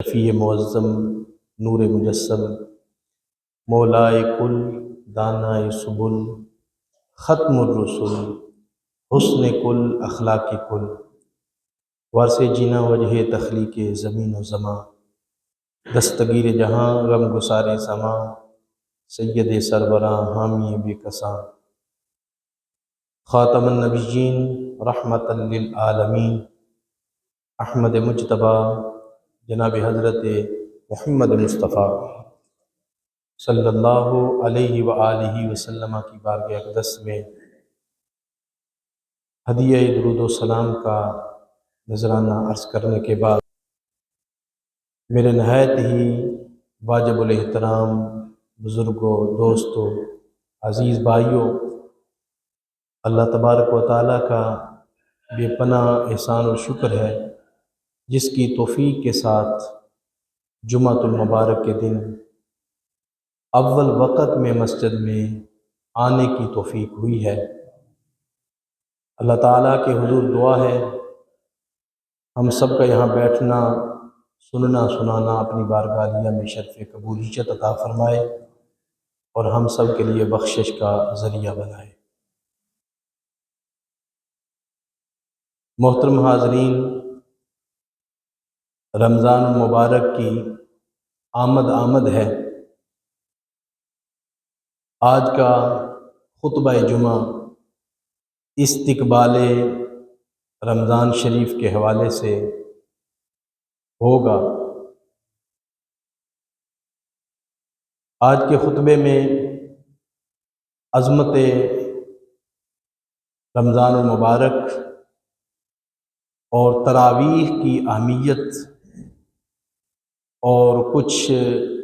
شفیع معظم نور مجسم مولائے کل دانائے سبل ختم الرسل حسن کل اخلاق کل وارث جینا وجہ تخلیق زمین و زماں دستگیر جہاں غم گسار زماں سید سربراں حامی بے کساں خاتم النبیین رحمت للعالمین احمد مجتبیٰ جناب حضرت محمد مصطفیٰ صلی اللہ علیہ وآلہ وسلم کی بارگاہ اقدس میں ہدیہ درود و سلام کا نذرانہ عرض کرنے کے بعد میرے نہایت ہی واجب الاحترام بزرگوں، دوستوں، عزیز بھائیوں، اللہ تبارک و تعالیٰ کا بے پناہ احسان و شکر ہے جس کی توفیق کے ساتھ جمعۃ المبارک کے دن اول وقت میں مسجد میں آنے کی توفیق ہوئی ہے۔ اللہ تعالیٰ کے حضور دعا ہے ہم سب کا یہاں بیٹھنا، سننا، سنانا اپنی بارگاہ عالیہ میں شرف قبولیت عطا فرمائے اور ہم سب کے لیے بخشش کا ذریعہ بنائے۔ محترم حاضرین، رمضان المبارک کی آمد ہے۔ آج کا خطبہ جمعہ استقبال رمضان شریف کے حوالے سے ہوگا۔ آج کے خطبے میں عظمت رمضان المبارک اور تراویح کی اہمیت اور کچھ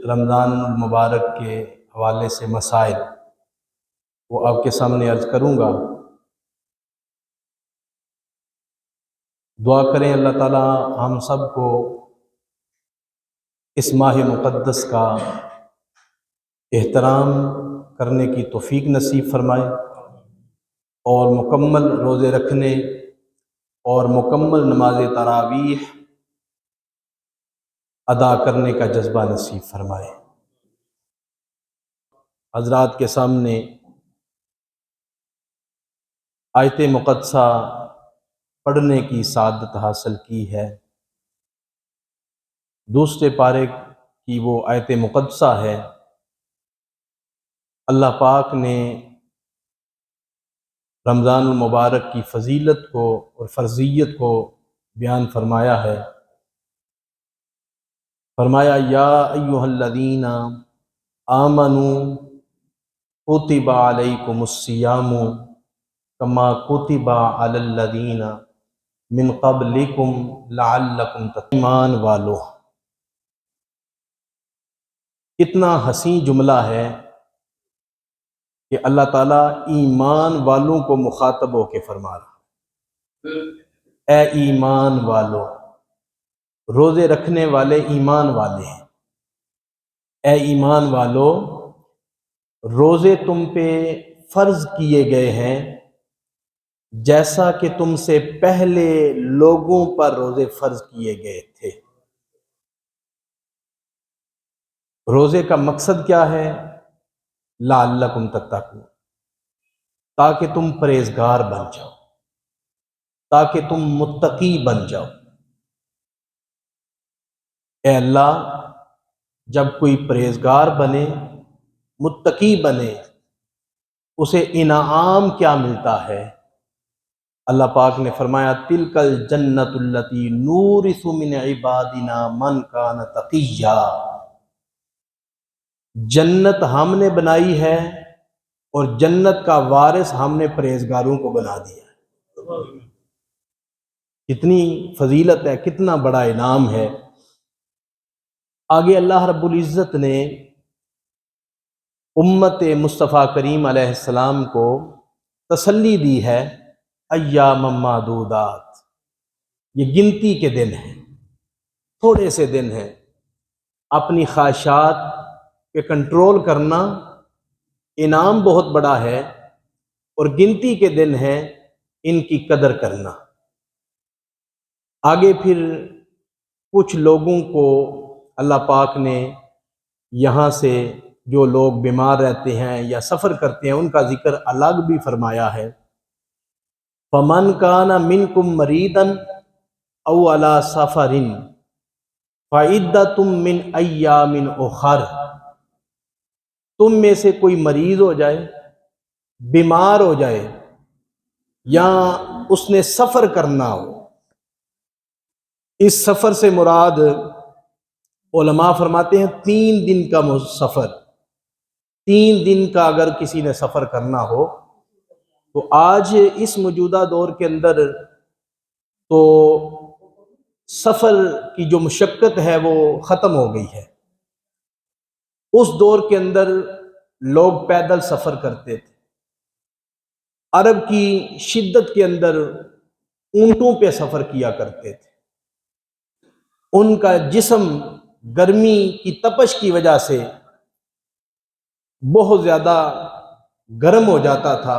رمضان المبارک کے حوالے سے مسائل وہ آپ کے سامنے عرض کروں گا۔ دعا کریں اللہ تعالیٰ ہم سب کو اس ماہ مقدس کا احترام کرنے کی توفیق نصیب فرمائے اور مکمل روزے رکھنے اور مکمل نماز تراویح ادا کرنے کا جذبہ نصیب فرمائے۔ حضرات کے سامنے آیت مقدسہ پڑھنے کی سعادت حاصل کی ہے۔ دوسرے پارے کی وہ آیت مقدسہ ہے۔ اللہ پاک نے رمضان المبارک کی فضیلت کو اور فرضیت کو بیان فرمایا ہے۔ فرمایا یا ایھا الذین آمنوا کتب علیکم الصیام کما کتب علی الذین من قبلکم لعلکم تتقون۔ ایمان والو، کتنا حسین جملہ ہے کہ اللہ تعالیٰ ایمان والوں کو مخاطب ہو کے فرما رہا، اے ایمان والو، روزے رکھنے والے ایمان والے ہیں۔ اے ایمان والو، روزے تم پہ فرض کیے گئے ہیں جیسا کہ تم سے پہلے لوگوں پر روزے فرض کیے گئے تھے۔ روزے کا مقصد کیا ہے؟ لعلکم تتقون، تاکہ تم پرہیزگار بن جاؤ، تاکہ تم متقی بن جاؤ۔ اے اللہ، جب کوئی پرہیزگار بنے، متقی بنے، اسے انعام کیا ملتا ہے؟ اللہ پاک نے فرمایا تلک الجنۃ التی نورث من عبادنا من کان تقیا، جنت ہم نے بنائی ہے اور جنت کا وارث ہم نے پرہیزگاروں کو بنا دیا ہے۔ کتنی فضیلت ہے، کتنا بڑا انعام ہے۔ آگے اللہ رب العزت نے امت مصطفیٰ کریم علیہ السلام کو تسلی دی ہے، ایام معدودات، یہ گنتی کے دن ہیں، تھوڑے سے دن ہیں۔ اپنی خواہشات پہ کنٹرول کرنا انعام بہت بڑا ہے، اور گنتی کے دن ہیں، ان کی قدر کرنا۔ آگے پھر کچھ لوگوں کو اللہ پاک نے یہاں سے جو لوگ بیمار رہتے ہیں یا سفر کرتے ہیں ان کا ذکر الگ بھی فرمایا ہے۔ فَمَنْ كَانَ مِنْكُمْ مَرِيضًا أَوْ عَلَى سَفَرٍ فَعِدَّةٌ مِّنْ أَيَّامٍ أُخَرَ، تم میں سے کوئی مریض ہو جائے، بیمار ہو جائے، یا اس نے سفر کرنا ہو۔ اس سفر سے مراد علماء فرماتے ہیں 3 دن کا سفر۔ 3 دن کا اگر کسی نے سفر کرنا ہو تو آج اس موجودہ دور کے اندر تو سفر کی جو مشقت ہے وہ ختم ہو گئی ہے۔ اس دور کے اندر لوگ پیدل سفر کرتے تھے۔ عرب کی شدت کے اندر اونٹوں پہ سفر کیا کرتے تھے۔ ان کا جسم گرمی کی تپش کی وجہ سے بہت زیادہ گرم ہو جاتا تھا،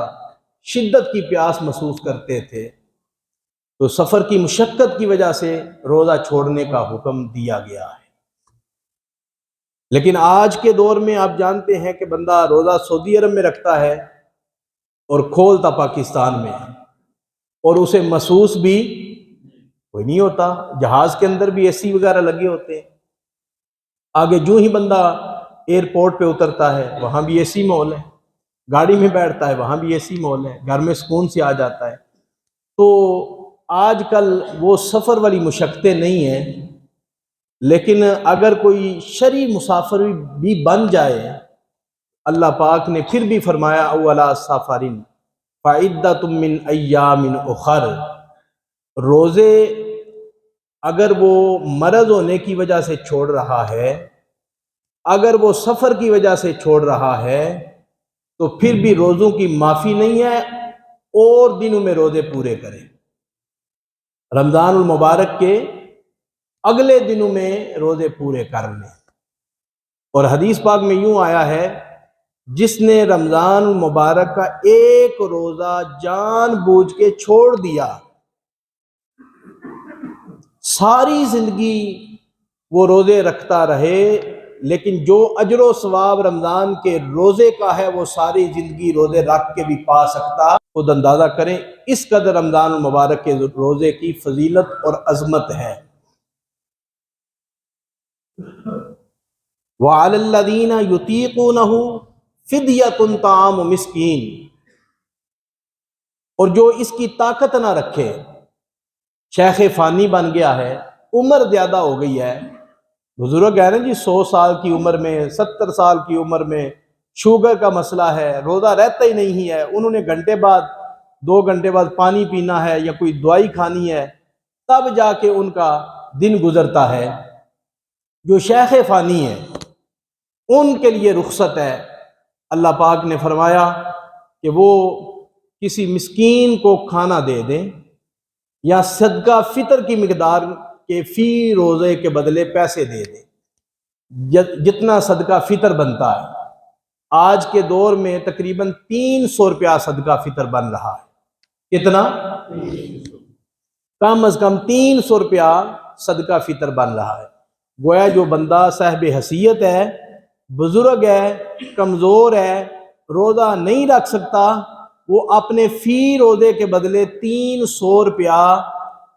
شدت کی پیاس محسوس کرتے تھے، تو سفر کی مشقت کی وجہ سے روزہ چھوڑنے کا حکم دیا گیا ہے۔ لیکن آج کے دور میں آپ جانتے ہیں کہ بندہ روزہ سعودی عرب میں رکھتا ہے اور کھولتا پاکستان میں ہے، اور اسے محسوس بھی کوئی نہیں ہوتا۔ جہاز کے اندر بھی اے سی وغیرہ لگے ہوتے ہیں، آگے جو ہی بندہ ایئرپورٹ پہ اترتا ہے وہاں بھی اے سی ماحول ہے، گاڑی میں بیٹھتا ہے وہاں بھی اے سی ماحول ہے، گھر میں سکون سے آ جاتا ہے۔ تو آج کل وہ سفر والی مشقتیں نہیں ہیں، لیکن اگر کوئی شرعی مسافر بھی بن جائے، اللہ پاک نے پھر بھی فرمایا اولا سافرین فعدۃ من ایام اخر، روزے اگر وہ مرض ہونے کی وجہ سے چھوڑ رہا ہے، اگر وہ سفر کی وجہ سے چھوڑ رہا ہے، تو پھر بھی روزوں کی معافی نہیں ہے، اور دنوں میں روزے پورے کرے۔ رمضان المبارک کے اگلے دنوں میں روزے پورے کر لیں۔ اور حدیث پاک میں یوں آیا ہے، جس نے رمضان المبارک کا ایک روزہ جان بوجھ کے چھوڑ دیا، ساری زندگی وہ روزے رکھتا رہے، لیکن جو اجر و ثواب رمضان کے روزے کا ہے وہ ساری زندگی روزے رکھ کے بھی پا سکتا۔ خود اندازہ کریں اس قدر رمضان المبارک کے روزے کی فضیلت اور عظمت ہے۔ وَعَلَى الَّذِينَ يُطِيقُونَهُ فِدْيَةٌ طَعَامُ مِسْكِينٍ، اور جو اس کی طاقت نہ رکھے، شیخ فانی بن گیا ہے، عمر زیادہ ہو گئی ہے، بزرگ ہے نا جی، 100 سال کی عمر میں، 70 سال کی عمر میں شوگر کا مسئلہ ہے، روزہ رہتا ہی نہیں ہے، انہوں نے گھنٹے بعد 2 گھنٹے بعد پانی پینا ہے یا کوئی دوائی کھانی ہے، تب جا کے ان کا دن گزرتا ہے۔ جو شیخ فانی ہے ان کے لیے رخصت ہے۔ اللہ پاک نے فرمایا کہ وہ کسی مسکین کو کھانا دے دیں یا صدقہ فطر کی مقدار کے فی روزے کے بدلے پیسے دے دیں، جتنا صدقہ فطر بنتا ہے۔ آج کے دور میں تقریباً 300 روپیہ صدقہ فطر بن رہا ہے۔ کتنا؟ کم از کم 300 روپیہ صدقہ فطر بن رہا ہے۔ گویا جو بندہ صاحب حیثیت ہے، بزرگ ہے، کمزور ہے، روزہ نہیں رکھ سکتا، وہ اپنے فی روزے کے بدلے 300 روپیہ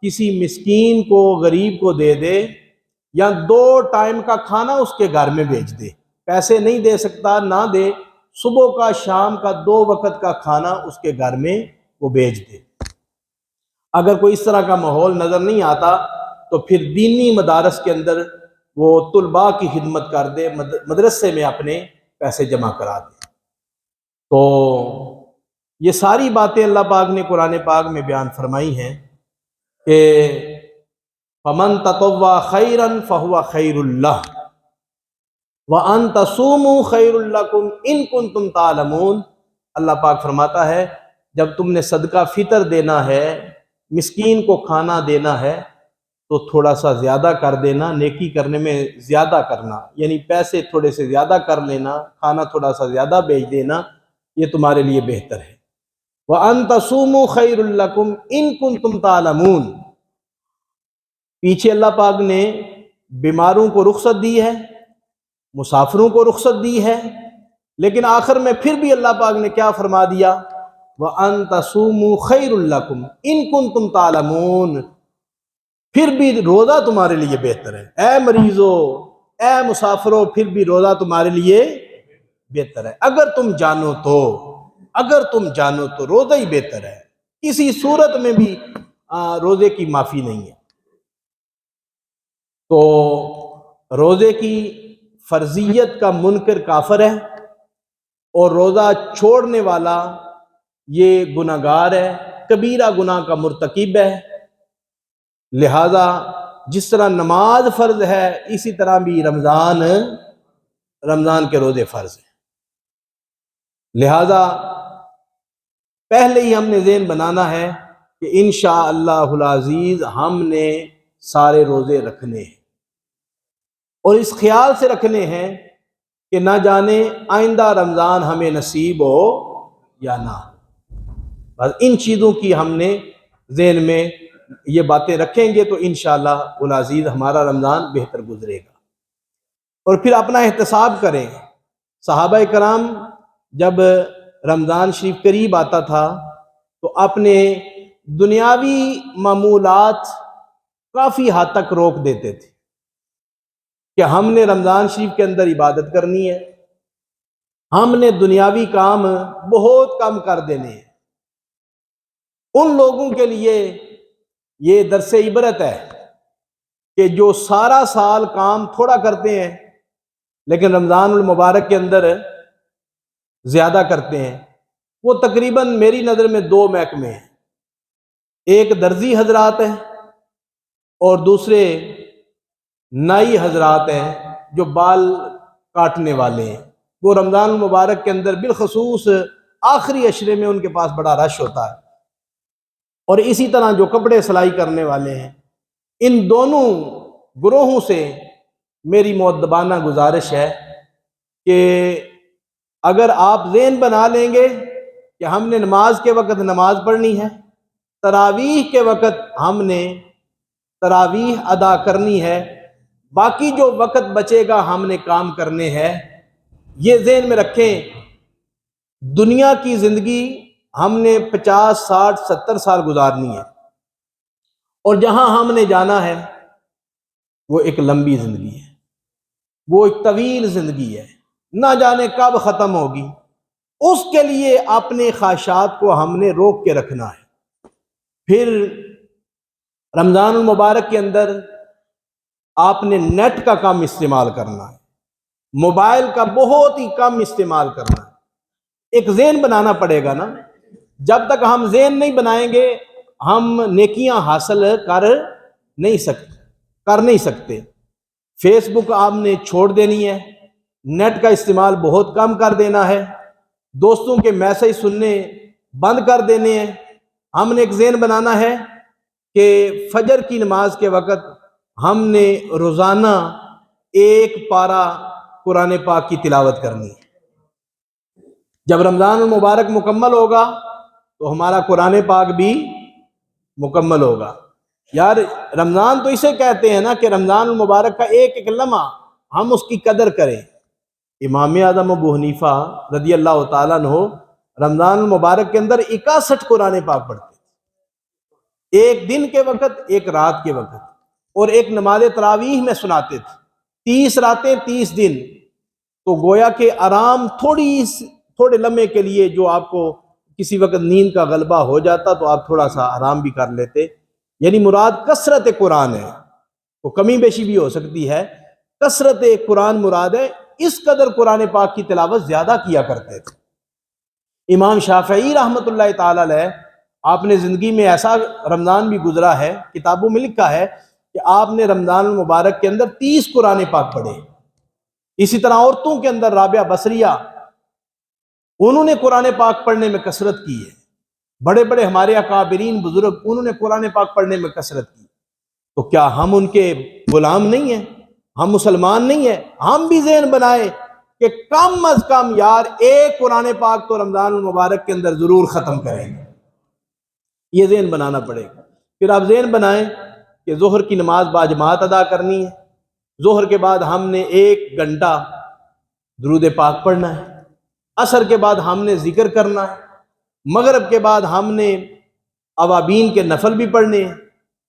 کسی مسکین کو، غریب کو دے دے، یا 2 ٹائم کا کھانا اس کے گھر میں بھیج دے۔ پیسے نہیں دے سکتا نہ دے، صبح کا شام کا 2 وقت کا کھانا اس کے گھر میں وہ بھیج دے۔ اگر کوئی اس طرح کا ماحول نظر نہیں آتا تو پھر دینی مدارس کے اندر وہ طلباء کی خدمت کر دے، مدرسے میں اپنے پیسے جمع کرا دے۔ تو یہ ساری باتیں اللہ پاک نے قرآن پاک میں بیان فرمائی ہیں کہ فَمَن تَطَوَّعَ خَيْرًا فَهُوَ خَيْرٌ لَهُ وَأَن تَصُومُوا خَيْرٌ لَكُمْ إِن كُنتُمْ تَعْلَمُونَ۔ اللہ پاک فرماتا ہے جب تم نے صدقہ فطر دینا ہے، مسکین کو کھانا دینا ہے، تو تھوڑا سا زیادہ کر دینا، نیکی کرنے میں زیادہ کرنا، یعنی پیسے تھوڑے سے زیادہ کر لینا، کھانا تھوڑا سا زیادہ بیچ دینا، یہ تمہارے لیے بہتر ہے۔ وَأَن تَصُومُوا خَيْرٌ لَكُمْ إِن كُنتُمْ تَعْلَمُونَ۔ پیچھے اللہ پاک نے بیماروں کو رخصت دی ہے، مسافروں کو رخصت دی ہے، لیکن آخر میں پھر بھی اللہ پاک نے کیا فرما دیا؟ وَأَن تَصُومُوا خَيْرٌ لَكُمْ إِن كُنتُمْ تَعْلَمُونَ، پھر بھی روزہ تمہارے لیے بہتر ہے۔ اے مریضو، اے مسافروں، پھر بھی روزہ تمہارے لیے بہتر ہے، اگر تم جانو تو روزہ ہی بہتر ہے، کسی صورت میں بھی روزے کی معافی نہیں ہے۔ تو روزے کی فرضیت کا منکر کافر ہے، اور روزہ چھوڑنے والا یہ گناہگار ہے، کبیرہ گناہ کا مرتکب ہے۔ لہذا جس طرح نماز فرض ہے، اسی طرح بھی رمضان کے روزے فرض ہیں۔ لہذا پہلے ہی ہم نے ذہن بنانا ہے کہ انشاءاللہ العزیز ہم نے سارے روزے رکھنے ہیں، اور اس خیال سے رکھنے ہیں کہ نہ جانے آئندہ رمضان ہمیں نصیب ہو یا نہ ہو۔ بس ان چیزوں کی ہم نے ذہن میں یہ باتیں رکھیں گے تو انشاءاللہ العزیز ہمارا رمضان بہتر گزرے گا۔ اور پھر اپنا احتساب کریں۔ صحابہ کرام جب رمضان شریف قریب آتا تھا تو اپنے دنیاوی معمولات کافی حد تک روک دیتے تھے کہ ہم نے رمضان شریف کے اندر عبادت کرنی ہے، ہم نے دنیاوی کام بہت کم کر دینے ہیں۔ ان لوگوں کے لیے یہ درس عبرت ہے کہ جو سارا سال کام تھوڑا کرتے ہیں لیکن رمضان المبارک کے اندر زیادہ کرتے ہیں۔ وہ تقریباً میری نظر میں دو محکمے ہیں، ایک درزی حضرات ہیں اور دوسرے نائی حضرات ہیں جو بال کاٹنے والے ہیں۔ وہ رمضان المبارک کے اندر بالخصوص آخری عشرے میں ان کے پاس بڑا رش ہوتا ہے، اور اسی طرح جو کپڑے سلائی کرنے والے ہیں۔ ان دونوں گروہوں سے میری مؤدبانہ گزارش ہے کہ اگر آپ ذہن بنا لیں گے کہ ہم نے نماز کے وقت نماز پڑھنی ہے، تراویح کے وقت ہم نے تراویح ادا کرنی ہے، باقی جو وقت بچے گا ہم نے کام کرنے ہیں، یہ ذہن میں رکھیں۔ دنیا کی زندگی ہم نے 50 60 70 سال گزارنی ہے، اور جہاں ہم نے جانا ہے وہ ایک لمبی زندگی ہے، وہ ایک طویل زندگی ہے، نہ جانے کب ختم ہوگی۔ اس کے لیے اپنے خواہشات کو ہم نے روک کے رکھنا ہے۔ پھر رمضان المبارک کے اندر آپ نے نیٹ کا کم استعمال کرنا ہے، موبائل کا بہت ہی کم استعمال کرنا ہے۔ ایک ذہن بنانا پڑے گا نا، جب تک ہم ذہن نہیں بنائیں گے ہم نیکیاں حاصل کر نہیں سکتے۔ فیس بک آپ نے چھوڑ دینی ہے، نیٹ کا استعمال بہت کم کر دینا ہے، دوستوں کے میسج سننے بند کر دینے ہیں۔ ہم نے ایک ذہن بنانا ہے کہ فجر کی نماز کے وقت ہم نے روزانہ ایک پارہ قرآن پاک کی تلاوت کرنی ہے۔ جب رمضان المبارک مکمل ہوگا تو ہمارا قرآن پاک بھی مکمل ہوگا۔ یار رمضان تو اسے کہتے ہیں نا کہ رمضان المبارک کا ایک ایک لمحہ ہم اس کی قدر کریں۔ امام اعظم ابو حنیفہ رضی اللہ تعالیٰ عنہ رمضان المبارک کے اندر 61 قرآن پاک پڑھتے تھے، ایک دن کے وقت، ایک رات کے وقت، اور ایک نماز تراویح میں سناتے تھے۔ 30 راتیں 30 دن، تو گویا کہ آرام تھوڑے لمحے کے لیے جو آپ کو کسی وقت نیند کا غلبہ ہو جاتا تو آپ تھوڑا سا آرام بھی کر لیتے۔ یعنی مراد کثرت قرآن ہے، وہ کمی بیشی بھی ہو سکتی ہے، کثرت قرآن مراد ہے۔ اس قدر قرآن پاک کی تلاوت زیادہ کیا کرتے تھے۔ امام شافعی رحمۃ اللہ تعالی علیہ، آپ نے زندگی میں ایسا رمضان بھی گزرا ہے، کتابوں میں لکھا ہے کہ آپ نے رمضان المبارک کے اندر 30 قرآن پاک پڑھے۔ اسی طرح عورتوں کے اندر رابعہ بصریہ، انہوں نے قرآن پاک پڑھنے میں کثرت کی ہے۔ بڑے بڑے ہمارے اکابرین بزرگ، انہوں نے قرآن پاک پڑھنے میں کثرت کی۔ تو کیا ہم ان کے غلام نہیں ہیں؟ ہم مسلمان نہیں ہیں؟ ہم بھی ذہن بنائیں کہ کم از کم یار ایک قرآن پاک تو رمضان المبارک کے اندر ضرور ختم کریں گے۔ یہ ذہن بنانا پڑے گا۔ پھر آپ ذہن بنائیں کہ ظہر کی نماز باجماعت ادا کرنی ہے، ظہر کے بعد ہم نے 1 گھنٹہ درود پاک پڑھنا ہے، عصر کے بعد ہم نے ذکر کرنا ہے، مغرب کے بعد ہم نے اوابین کے نفل بھی پڑھنے ہیں،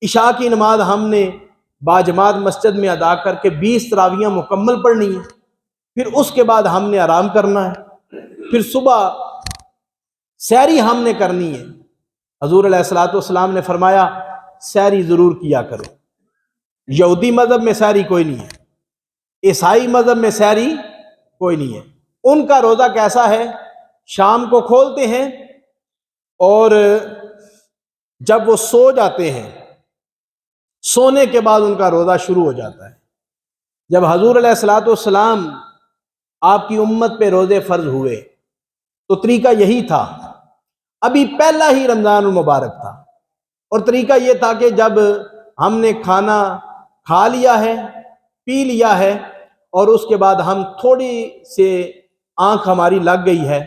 عشاء کی نماز ہم نے باجماعت مسجد میں ادا کر کے 20 تراویحیں مکمل پڑھنی ہیں، پھر اس کے بعد ہم نے آرام کرنا ہے، پھر صبح سحری ہم نے کرنی ہے۔ حضور علیہ الصلوۃ والسلام نے فرمایا سحری ضرور کیا کرو۔ یہودی مذہب میں سحری کوئی نہیں ہے، عیسائی مذہب میں سحری کوئی نہیں ہے۔ ان کا روزہ کیسا ہے؟ شام کو کھولتے ہیں اور جب وہ سو جاتے ہیں، سونے کے بعد ان کا روزہ شروع ہو جاتا ہے۔ جب حضور علیہ الصلوۃ والسلام آپ کی امت پہ روزے فرض ہوئے تو طریقہ یہی تھا، ابھی پہلا ہی رمضان المبارک تھا، اور طریقہ یہ تھا کہ جب ہم نے کھانا کھا لیا ہے، پی لیا ہے، اور اس کے بعد ہم تھوڑی سے آنکھ ہماری لگ گئی ہے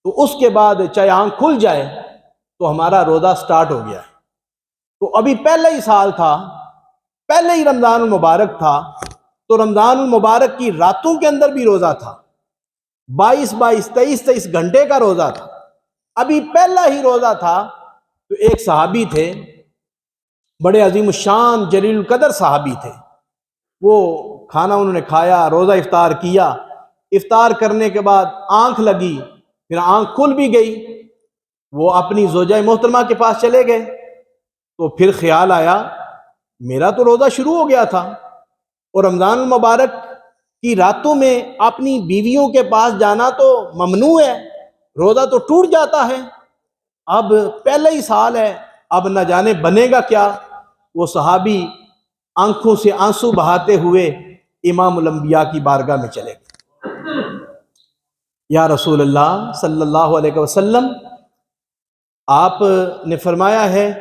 تو اس کے بعد چاہے آنکھ کھل جائے تو ہمارا روزہ سٹارٹ ہو گیا ہے۔ تو ابھی پہلا ہی سال تھا، پہلے ہی رمضان المبارک تھا، تو رمضان المبارک کی راتوں کے اندر بھی روزہ تھا، 23 گھنٹے کا روزہ تھا، ابھی پہلا ہی روزہ تھا۔ تو ایک صحابی تھے، بڑے عظیم الشان جلیل القدر صحابی تھے، وہ کھانا انہوں نے کھایا، روزہ افطار کیا، افطار کرنے کے بعد آنکھ لگی، پھر آنکھ کھل بھی گئی، وہ اپنی زوجہ محترمہ کے پاس چلے گئے، تو پھر خیال آیا میرا تو روزہ شروع ہو گیا تھا، اور رمضان المبارک کی راتوں میں اپنی بیویوں کے پاس جانا تو ممنوع ہے، روزہ تو ٹوٹ جاتا ہے، اب پہلے ہی سال ہے، اب نہ جانے بنے گا کیا۔ وہ صحابی آنکھوں سے آنسو بہاتے ہوئے امام الانبیاء کی بارگاہ میں چلے گئے۔ یا رسول اللہ صلی اللہ علیہ وسلم، آپ نے فرمایا ہے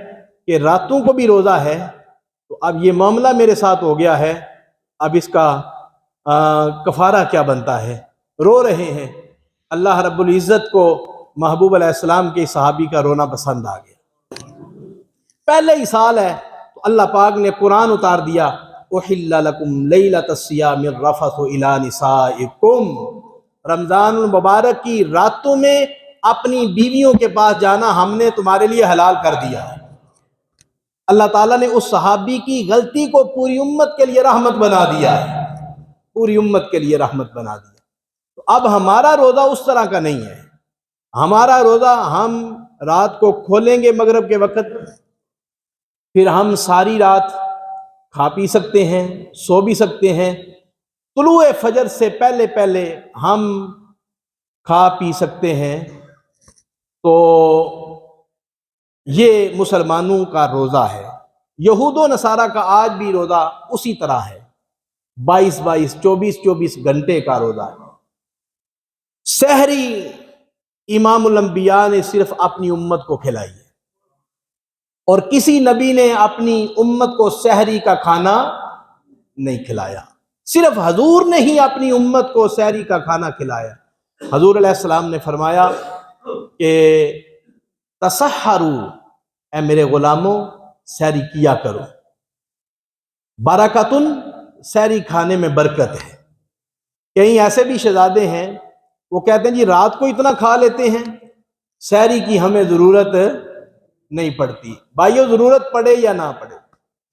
کہ راتوں کو بھی روزہ ہے، تو اب یہ معاملہ میرے ساتھ ہو گیا ہے، اب اس کا کفارہ کیا بنتا ہے؟ رو رہے ہیں۔ اللہ رب العزت کو محبوب علیہ السلام کے صحابی کا رونا پسند آ گیا۔ پہلے ہی سال ہے تو اللہ پاک نے قرآن اتار دیا، احل لکم لیلۃ الصیام الرفث الی نسائکم، رمضان المبارک کی راتوں میں اپنی بیویوں کے پاس جانا ہم نے تمہارے لیے حلال کر دیا ہے۔ اللہ تعالیٰ نے اس صحابی کی غلطی کو پوری امت کے لیے رحمت بنا دیا ہے، پوری امت کے لیے رحمت بنا دیا۔ تو اب ہمارا روزہ اس طرح کا نہیں ہے، ہمارا روزہ ہم رات کو کھولیں گے مغرب کے وقت، پھر ہم ساری رات کھا پی سکتے ہیں، سو بھی سکتے ہیں، طلوع فجر سے پہلے پہلے ہم کھا پی سکتے ہیں۔ تو یہ مسلمانوں کا روزہ ہے۔ یہود و نصارہ کا آج بھی روزہ اسی طرح ہے، 24 گھنٹے کا روزہ ہے۔ سحری امام الانبیاء نے صرف اپنی امت کو کھلائی ہے، اور کسی نبی نے اپنی امت کو سحری کا کھانا نہیں کھلایا، صرف حضور نے ہی اپنی امت کو سحری کا کھانا کھلایا۔ حضور علیہ السلام نے فرمایا کہ تسحروا، اے میرے غلاموں سحری کیا کرو، برکتن، سحری کھانے میں برکت ہے۔ کہیں ایسے بھی شہزادے ہیں وہ کہتے ہیں جی رات کو اتنا کھا لیتے ہیں، سحری کی ہمیں ضرورت نہیں پڑتی۔ بھائیو ضرورت پڑے یا نہ پڑے،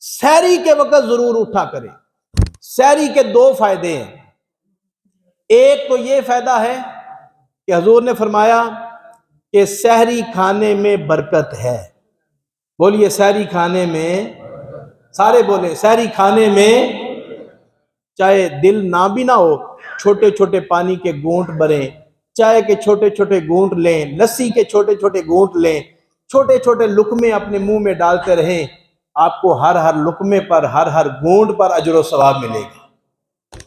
سحری کے وقت ضرور اٹھا کریں۔ سحری کے 2 فائدے ہیں، ایک تو یہ فائدہ ہے کہ حضور نے فرمایا کہ سحری کھانے میں برکت ہے۔ بولیے سحری کھانے میں، سارے بولیں سحری کھانے میں، چاہے دل نہ بھی نہ ہو، چھوٹے چھوٹے پانی کے گھونٹ بھریں، چائے کے چھوٹے چھوٹے گھونٹ لیں، لسی کے چھوٹے چھوٹے گھونٹ لیں، چھوٹے چھوٹے لقمے اپنے منہ میں ڈالتے رہیں، آپ کو ہر لقمے پر، ہر گھونٹ پر اجر و ثواب ملے گا۔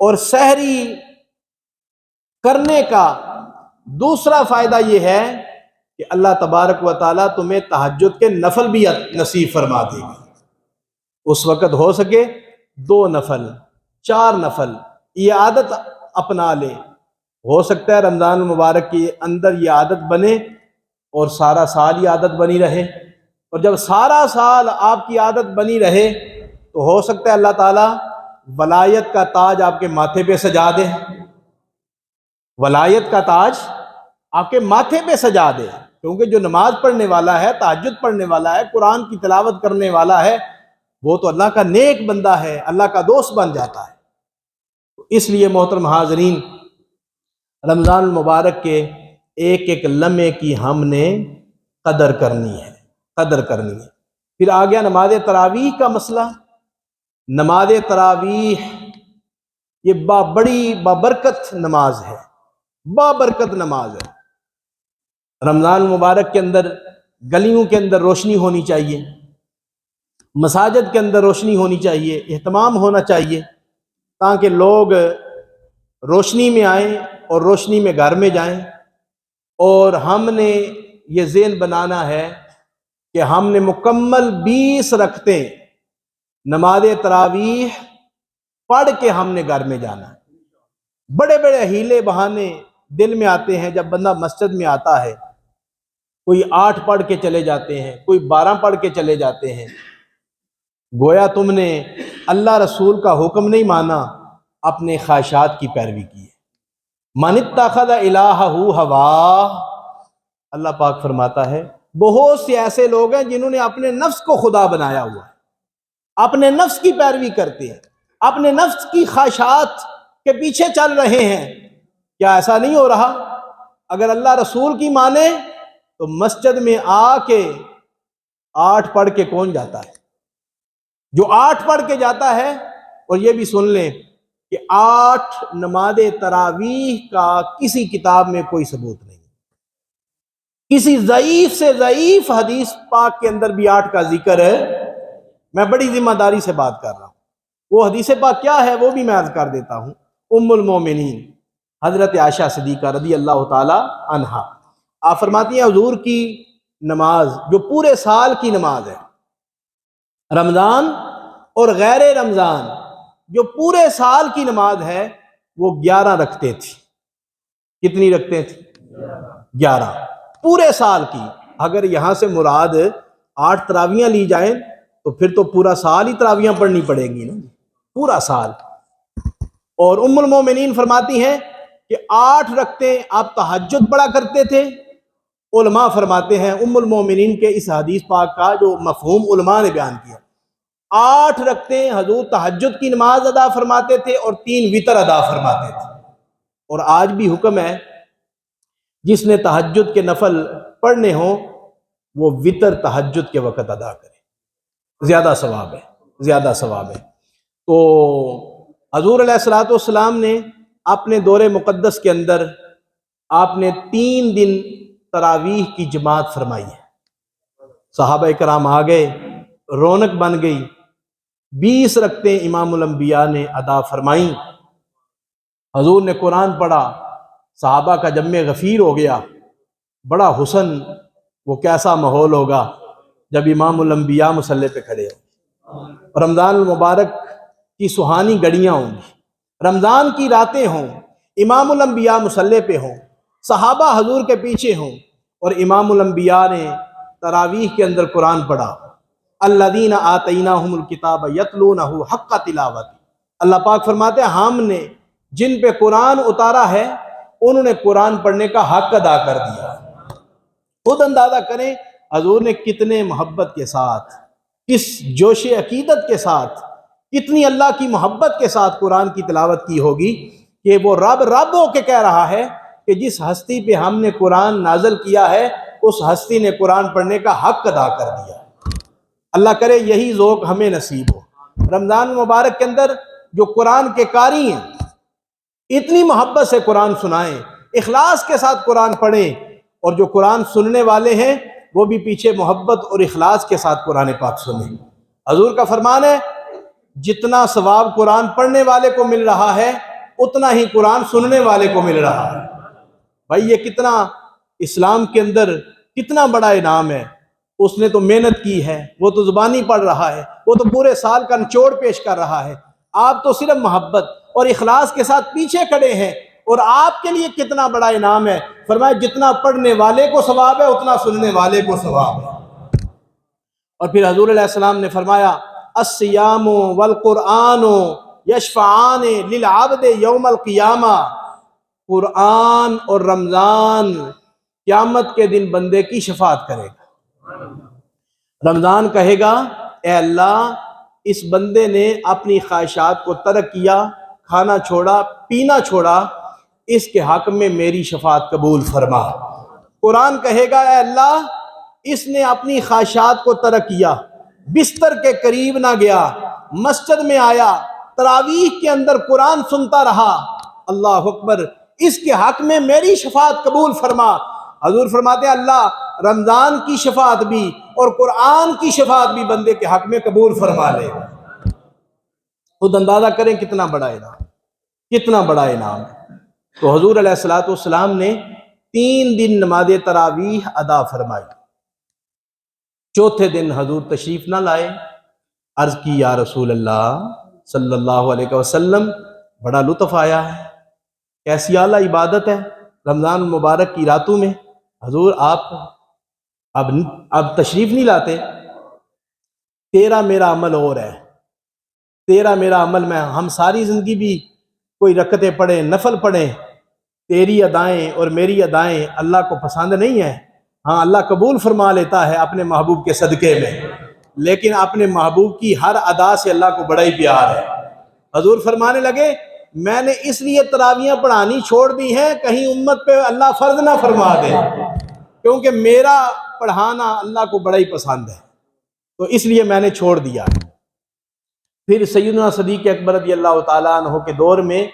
اور سحری کرنے کا دوسرا فائدہ یہ ہے کہ اللہ تبارک و تعالیٰ تمہیں تہجد کے نفل بھی نصیب فرما دے گا۔ اس وقت ہو سکے 2 نفل، 4 نفل، یہ عادت اپنا لے۔ ہو سکتا ہے رمضان المبارک کے اندر یہ عادت بنے اور سارا سال یہ عادت بنی رہے، اور جب سارا سال آپ کی عادت بنی رہے تو ہو سکتا ہے اللہ تعالیٰ ولایت کا تاج آپ کے ماتھے پہ سجا دے، ولایت کا تاج آپ کے ماتھے پہ سجا دے، کیونکہ جو نماز پڑھنے والا ہے، تہجد پڑھنے والا ہے، قرآن کی تلاوت کرنے والا ہے، وہ تو اللہ کا نیک بندہ ہے، اللہ کا دوست بن جاتا ہے۔ اس لیے محترم حاضرین، رمضان المبارک کے ایک ایک لمحے کی ہم نے قدر کرنی ہے، قدر کرنی ہے۔ پھر آ گیا نماز تراویح کا مسئلہ۔ نماز تراویح یہ بڑی بابرکت نماز ہے، بابرکت نماز ہے۔ رمضان المبارک کے اندر گلیوں کے اندر روشنی ہونی چاہیے، مساجد کے اندر روشنی ہونی چاہیے، اہتمام ہونا چاہیے، تاکہ لوگ روشنی میں آئیں اور روشنی میں گھر میں جائیں۔ اور ہم نے یہ ذہن بنانا ہے کہ ہم نے مکمل 20 رکعتیں نماز تراویح پڑھ کے ہم نے گھر میں جانا ہے۔ بڑے بڑے ہیلے بہانے دل میں آتے ہیں جب بندہ مسجد میں آتا ہے، کوئی 8 پڑھ کے چلے جاتے ہیں، کوئی 12 پڑھ کے چلے جاتے ہیں، گویا تم نے اللہ رسول کا حکم نہیں مانا، اپنے خواہشات کی پیروی کی ہے۔ من اتخذ الہہ ہواہ، اللہ پاک فرماتا ہے بہت سے ایسے لوگ ہیں جنہوں نے اپنے نفس کو خدا بنایا ہوا ہے، اپنے نفس کی پیروی کرتے ہیں، اپنے نفس کی خواہشات کے پیچھے چل رہے ہیں۔ کیا ایسا نہیں ہو رہا؟ اگر اللہ رسول کی مانے تو مسجد میں آ کے 8 پڑھ کے کون جاتا ہے؟ جو 8 پڑھ کے جاتا ہے۔ اور یہ بھی سن لیں کہ 8 نماز تراویح کا کسی کتاب میں کوئی ثبوت نہیں، کسی ضعیف سے ضعیف حدیث پاک کے اندر بھی 8 کا ذکر ہے۔ میں بڑی ذمہ داری سے بات کر رہا ہوں، وہ حدیث پاک کیا ہے وہ بھی میں عرض کر دیتا ہوں۔ ام المومنین حضرت عائشہ صدیقہ رضی اللہ تعالی عنہا، آپ فرماتی ہیں حضور کی نماز جو پورے سال کی نماز ہے، رمضان اور غیر رمضان جو پورے سال کی نماز ہے، وہ 11 رکھتے تھی۔ کتنی رکھتے تھی؟ 11 پورے سال کی۔ اگر یہاں سے مراد 8 تراویحاں لی جائیں تو پھر تو پورا سال ہی تراویحاں پڑھنی پڑے گی نا، پورا سال۔ اور ام المومنین فرماتی ہیں کہ 8 رکعتیں آپ تہجد پڑھا کرتے تھے۔ علماء فرماتے ہیں ام المومنین کے اس حدیث پاک کا جو مفہوم علماء نے بیان کیا، 8 رکعتیں حضور تہجد کی نماز ادا فرماتے تھے اور 3 وتر ادا فرماتے تھے۔ اور آج بھی حکم ہے جس نے تہجد کے نفل پڑھنے ہوں وہ وتر تہجد کے وقت ادا کرے، زیادہ ثواب ہے، زیادہ ثواب ہے۔ تو حضور علیہ الصلوۃ والسلام نے اپنے دور مقدس کے اندر آپ نے 3 دن تراویح کی جماعت فرمائی ہے۔ صحابہ کرام آ گئے، رونق بن گئی، 20 رکعتیں امام الانبیاء نے ادا فرمائیں۔ حضور نے قرآن پڑھا، صحابہ کا جمع غفیر ہو گیا، بڑا حسن، وہ کیسا ماحول ہوگا جب امام الانبیاء مصلی پہ کھڑے ہوں۔ رمضان المبارک کی سہانی گھڑیاں ہوں گی، رمضان کی راتیں ہوں، امام الانبیاء مصلی پہ ہوں، صحابہ حضور کے پیچھے ہوں، اور امام الانبیاء نے تراویح کے اندر قرآن پڑھا۔ الذین آتیناہم الکتاب یتلونہ حق تلاوتہ، اللہ پاک فرماتے ہیں ہم نے جن پہ قرآن اتارا ہے انہوں نے قرآن پڑھنے کا حق ادا کر دیا۔ خود اندازہ کریں حضور نے کتنے محبت کے ساتھ، کس جوش عقیدت کے ساتھ، کتنی اللہ کی محبت کے ساتھ قرآن کی تلاوت کی ہوگی کہ وہ رب ہو کے کہہ رہا ہے کہ جس ہستی پہ ہم نے قرآن نازل کیا ہے اس ہستی نے قرآن پڑھنے کا حق ادا کر دیا۔ اللہ کرے یہی ذوق ہمیں نصیب ہو۔ رمضان مبارک کے اندر جو قرآن کے قاری ہیں اتنی محبت سے قرآن سنائیں، اخلاص کے ساتھ قرآن پڑھیں، اور جو قرآن سننے والے ہیں وہ بھی پیچھے محبت اور اخلاص کے ساتھ قرآن پاک سنیں۔ حضور کا فرمان ہے جتنا ثواب قرآن پڑھنے والے کو مل رہا ہے اتنا ہی قرآن سننے والے کو مل رہا ہے۔ بھائی یہ کتنا اسلام کے اندر کتنا بڑا انعام ہے۔ اس نے تو محنت کی ہے، وہ تو زبانی پڑھ رہا ہے، وہ تو پورے سال کا نچوڑ پیش کر رہا ہے، آپ تو صرف محبت اور اخلاص کے ساتھ پیچھے کھڑے ہیں، اور آپ کے لیے کتنا بڑا انعام ہے۔ فرمایا جتنا پڑھنے والے کو ثواب ہے اتنا سننے والے کو ثواب ہے۔ اور پھر حضور علیہ السلام نے فرمایا الصیام والقرآن یشفعان للعبد یوم القیامہ، قرآن اور رمضان قیامت کے دن بندے کی شفاعت کرے گا۔ رمضان کہے گا اے اللہ اس بندے نے اپنی خواہشات کو ترک کیا، کھانا چھوڑا، پینا چھوڑا، اس کے حق میں میری شفاعت قبول فرما۔ قرآن کہے گا اے اللہ اس نے اپنی خواہشات کو ترک کیا، بستر کے قریب نہ گیا، مسجد میں آیا، تراویح کے اندر قرآن سنتا رہا، اللہ اکبر، اس کے حق میں میری شفاعت قبول فرما۔ حضور فرماتے ہیں اللہ رمضان کی شفاعت بھی اور قرآن کی شفاعت بھی بندے کے حق میں قبول فرما لے۔ خود اندازہ کریں کتنا بڑا انعام، کتنا بڑا انعام ہے۔ تو حضور علیہ الصلوۃ والسلام نے 3 دن نماز تراویح ادا فرمائی۔ چوتھے دن حضور تشریف نہ لائے، عرض کی یا رسول اللہ صلی اللہ علیہ وسلم بڑا لطف آیا ہے، کیسی اعلیٰ عبادت ہے رمضان المبارک کی راتوں میں، حضور آپ اب تشریف نہیں لاتے، تیرا میرا عمل اور ہے، تیرا میرا عمل میں ہم ساری زندگی بھی کوئی رکعتیں پڑھیں، نفل پڑھیں، تیری ادائیں اور میری ادائیں اللہ کو پسند نہیں ہیں۔ ہاں اللہ قبول فرما لیتا ہے اپنے محبوب کے صدقے میں، لیکن اپنے محبوب کی ہر ادا سے اللہ کو بڑا ہی پیار ہے۔ حضور فرمانے لگے میں نے اس لیے تراویحیں پڑھانی چھوڑ دی ہیں کہیں امت پہ اللہ فرض نہ فرما دے، کیونکہ میرا پڑھانا اللہ کو بڑا ہی پسند ہے، تو اس لیے میں نے چھوڑ دیا۔ پھر سیدنا صدیق اکبر رضی اللہ تعالیٰ عنہ کے دور میں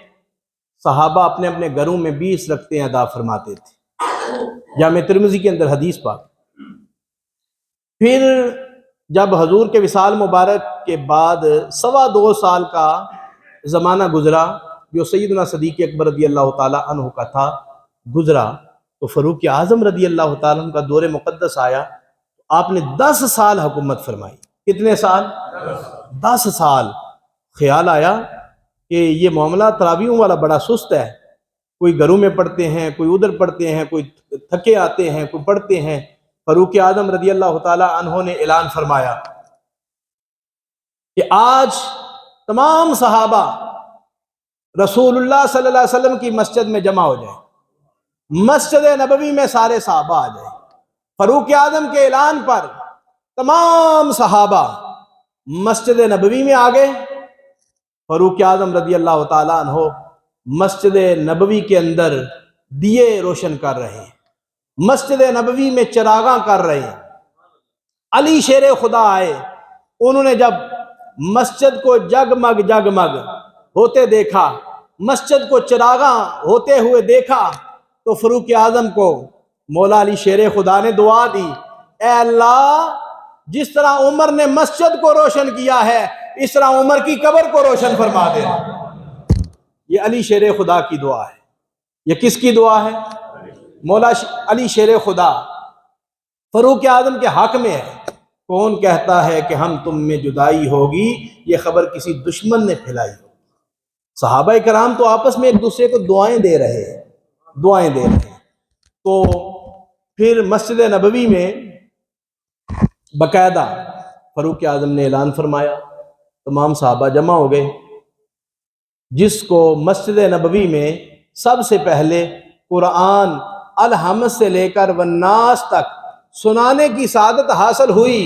صحابہ اپنے اپنے گھروں میں 20 رکعتیں ادا فرماتے تھے، جامع ترمذی کے اندر حدیث پاک۔ پھر جب حضور کے وصال مبارک کے بعد 2.25 سال کا زمانہ گزرا جو سیدنا صدیق اکبر رضی اللہ تعالیٰ عنہ کا تھا، گزرا تو فاروق اعظم رضی اللہ تعالیٰ عنہ کا دور مقدس آیا، آپ نے 10 سال حکومت فرمائی۔ کتنے سال؟ 10 سال۔ خیال آیا کہ یہ معاملہ تراویحوں والا بڑا سست ہے، کوئی گھروں میں پڑھتے ہیں، کوئی ادھر پڑھتے ہیں، کوئی تھکے آتے ہیں، کوئی پڑھتے ہیں۔ فاروق اعظم رضی اللہ تعالیٰ عنہ نے اعلان فرمایا کہ آج تمام صحابہ رسول اللہ صلی اللہ علیہ وسلم کی مسجد میں جمع ہو جائیں، مسجد نبوی میں سارے صحابہ آ جائیں۔ فاروق اعظم کے اعلان پر تمام صحابہ مسجد نبوی میں آ گئے۔ فاروق اعظم رضی اللہ تعالیٰ عنہ مسجد نبوی کے اندر دیے روشن کر رہے ہیں، مسجد نبوی میں چراغاں کر رہے ہیں۔ علی شیر خدا آئے، انہوں نے جب مسجد کو جگمگ جگمگ ہوتے دیکھا، مسجد کو چراغاں ہوتے ہوئے دیکھا، تو فاروق اعظم کو مولا علی شیر خدا نے دعا دی، اے اللہ جس طرح عمر نے مسجد کو روشن کیا ہے اس طرح عمر کی قبر کو روشن فرما دے۔ یہ علی شیر خدا کی دعا ہے۔ یہ کس کی دعا ہے؟ مولا علی شیر خدا فاروق اعظم کے حق میں ہے۔ کون کہتا ہے کہ ہم تم میں جدائی ہوگی، یہ خبر کسی دشمن نے پھیلائی ہوگی۔ صحابہ کرام تو آپس میں ایک دوسرے کو دعائیں دے رہے ہیں، دعائیں دے رہے ہیں۔ تو پھر مسجد نبوی میں باقاعدہ فاروق اعظم نے اعلان فرمایا، تمام صحابہ جمع ہو گئے۔ جس کو مسجد نبوی میں سب سے پہلے قرآن الحمد سے لے کر والناس تک سنانے کی سعادت حاصل ہوئی،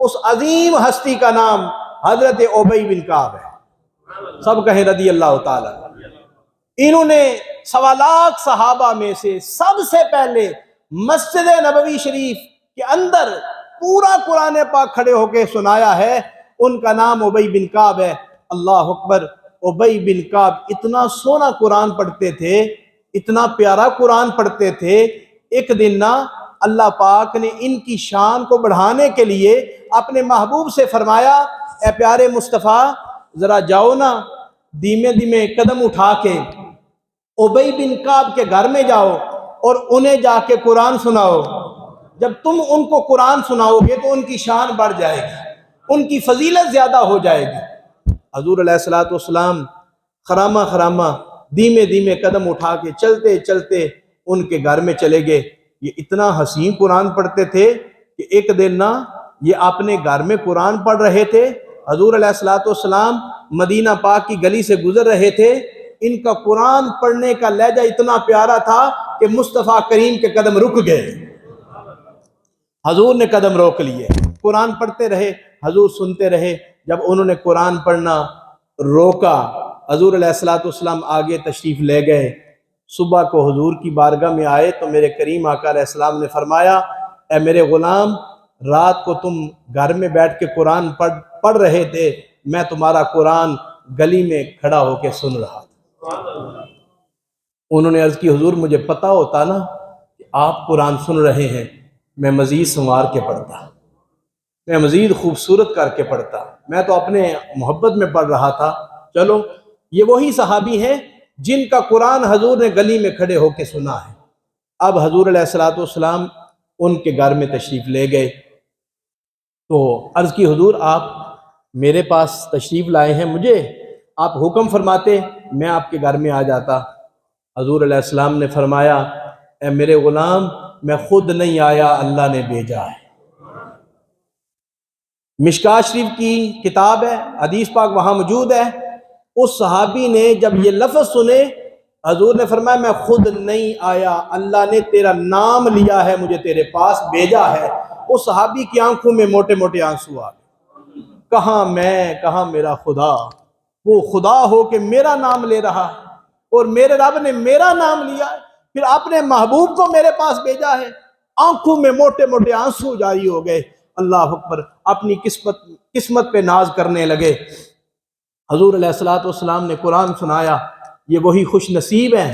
اس عظیم ہستی کا نام حضرت ابی بن کعب ہے۔ سب کہیں رضی اللہ تعالیٰ۔ انہوں نے 1.25 لاکھ صحابہ میں سے سب سے پہلے مسجد نبوی شریف کے اندر پورا قرآن پاک کھڑے ہو کے سنایا ہے۔ ان کا نام ابی بن کعب ہے۔ اللہ اکبر۔ ابی بن کعب اتنا سونا قرآن پڑھتے تھے، اتنا پیارا قرآن پڑھتے تھے۔ ایک دن نا اللہ پاک نے ان کی شان کو بڑھانے کے لیے اپنے محبوب سے فرمایا، اے پیارے مصطفیٰ ذرا جاؤ نا، دھیمے دھیمے قدم اٹھا کے ابی بن کعب کے گھر میں جاؤ اور انہیں جا کے قرآن سناؤ۔ جب تم ان کو قرآن سناؤ گے تو ان کی شان بڑھ جائے گی، ان کی فضیلت زیادہ ہو جائے گی۔ حضور علیہ الصلوۃ والسلام خرامہ خرامہ دھیمے دھیمے قدم اٹھا کے چلتے چلتے ان کے گھر میں چلے گئے۔ یہ اتنا حسین قرآن پڑھتے تھے کہ ایک دن نا یہ اپنے گھر میں قرآن پڑھ رہے تھے، حضور علیہ الصلوۃ والسلام مدینہ پاک کی گلی سے گزر رہے تھے، ان کا قرآن پڑھنے کا لہجہ اتنا پیارا تھا کہ مصطفیٰ کریم کے قدم رک گئے، حضور نے قدم روک لیے، قرآن پڑھتے رہے، حضور سنتے رہے۔ جب انہوں نے قرآن پڑھنا روکا، حضور علیہ الصلوۃ والسلام آگے تشریف لے گئے۔ صبح کو حضور کی بارگاہ میں آئے تو میرے کریم آقا علیہ السلام نے فرمایا، اے میرے غلام، رات کو تم گھر میں بیٹھ کے قرآن پڑھ رہے تھے، میں تمہارا قرآن گلی میں کھڑا ہو کے سن رہا تھا۔ انہوں نے عرض کی، حضور مجھے پتہ ہوتا نا کہ آپ قرآن سن رہے ہیں، میں مزید سنوار کے پڑھتا، میں مزید خوبصورت کر کے پڑھتا، میں تو اپنے محبت میں پڑھ رہا تھا۔ چلو، یہ وہی صحابی ہیں جن کا قرآن حضور نے گلی میں کھڑے ہو کے سنا ہے۔ اب حضور علیہ الصلوۃ والسلام ان کے گھر میں تشریف لے گئے تو عرض کی، حضور آپ میرے پاس تشریف لائے ہیں، مجھے آپ حکم فرماتے میں آپ کے گھر میں آ جاتا۔ حضور علیہ السلام نے فرمایا، اے میرے غلام، میں خود نہیں آیا، اللہ نے بھیجا ہے۔ مشکوٰۃ شریف کی کتاب ہے، حدیث پاک وہاں موجود ہے۔ اس صحابی نے جب یہ لفظ سنے، حضور نے فرمایا، میں خود نہیں آیا، اللہ نے تیرا نام لیا ہے، مجھے تیرے پاس بھیجا ہے۔ اس صحابی کی آنکھوں میں موٹے موٹے آنسو آ گئے، کہاں میں، کہاں میرا خدا، وہ خدا ہو کے میرا نام لے رہا ہے، اور میرے رب نے میرا نام لیا ہے، پھر اپنے محبوب کو میرے پاس بھیجا ہے۔ آنکھوں میں موٹے موٹے آنسو جاری ہو گئے۔ اللہ اکبر، اپنی قسمت پہ ناز کرنے لگے۔ حضور علیہ الصلوۃ والسلام نے قرآن سنایا۔ یہ وہی خوش نصیب ہیں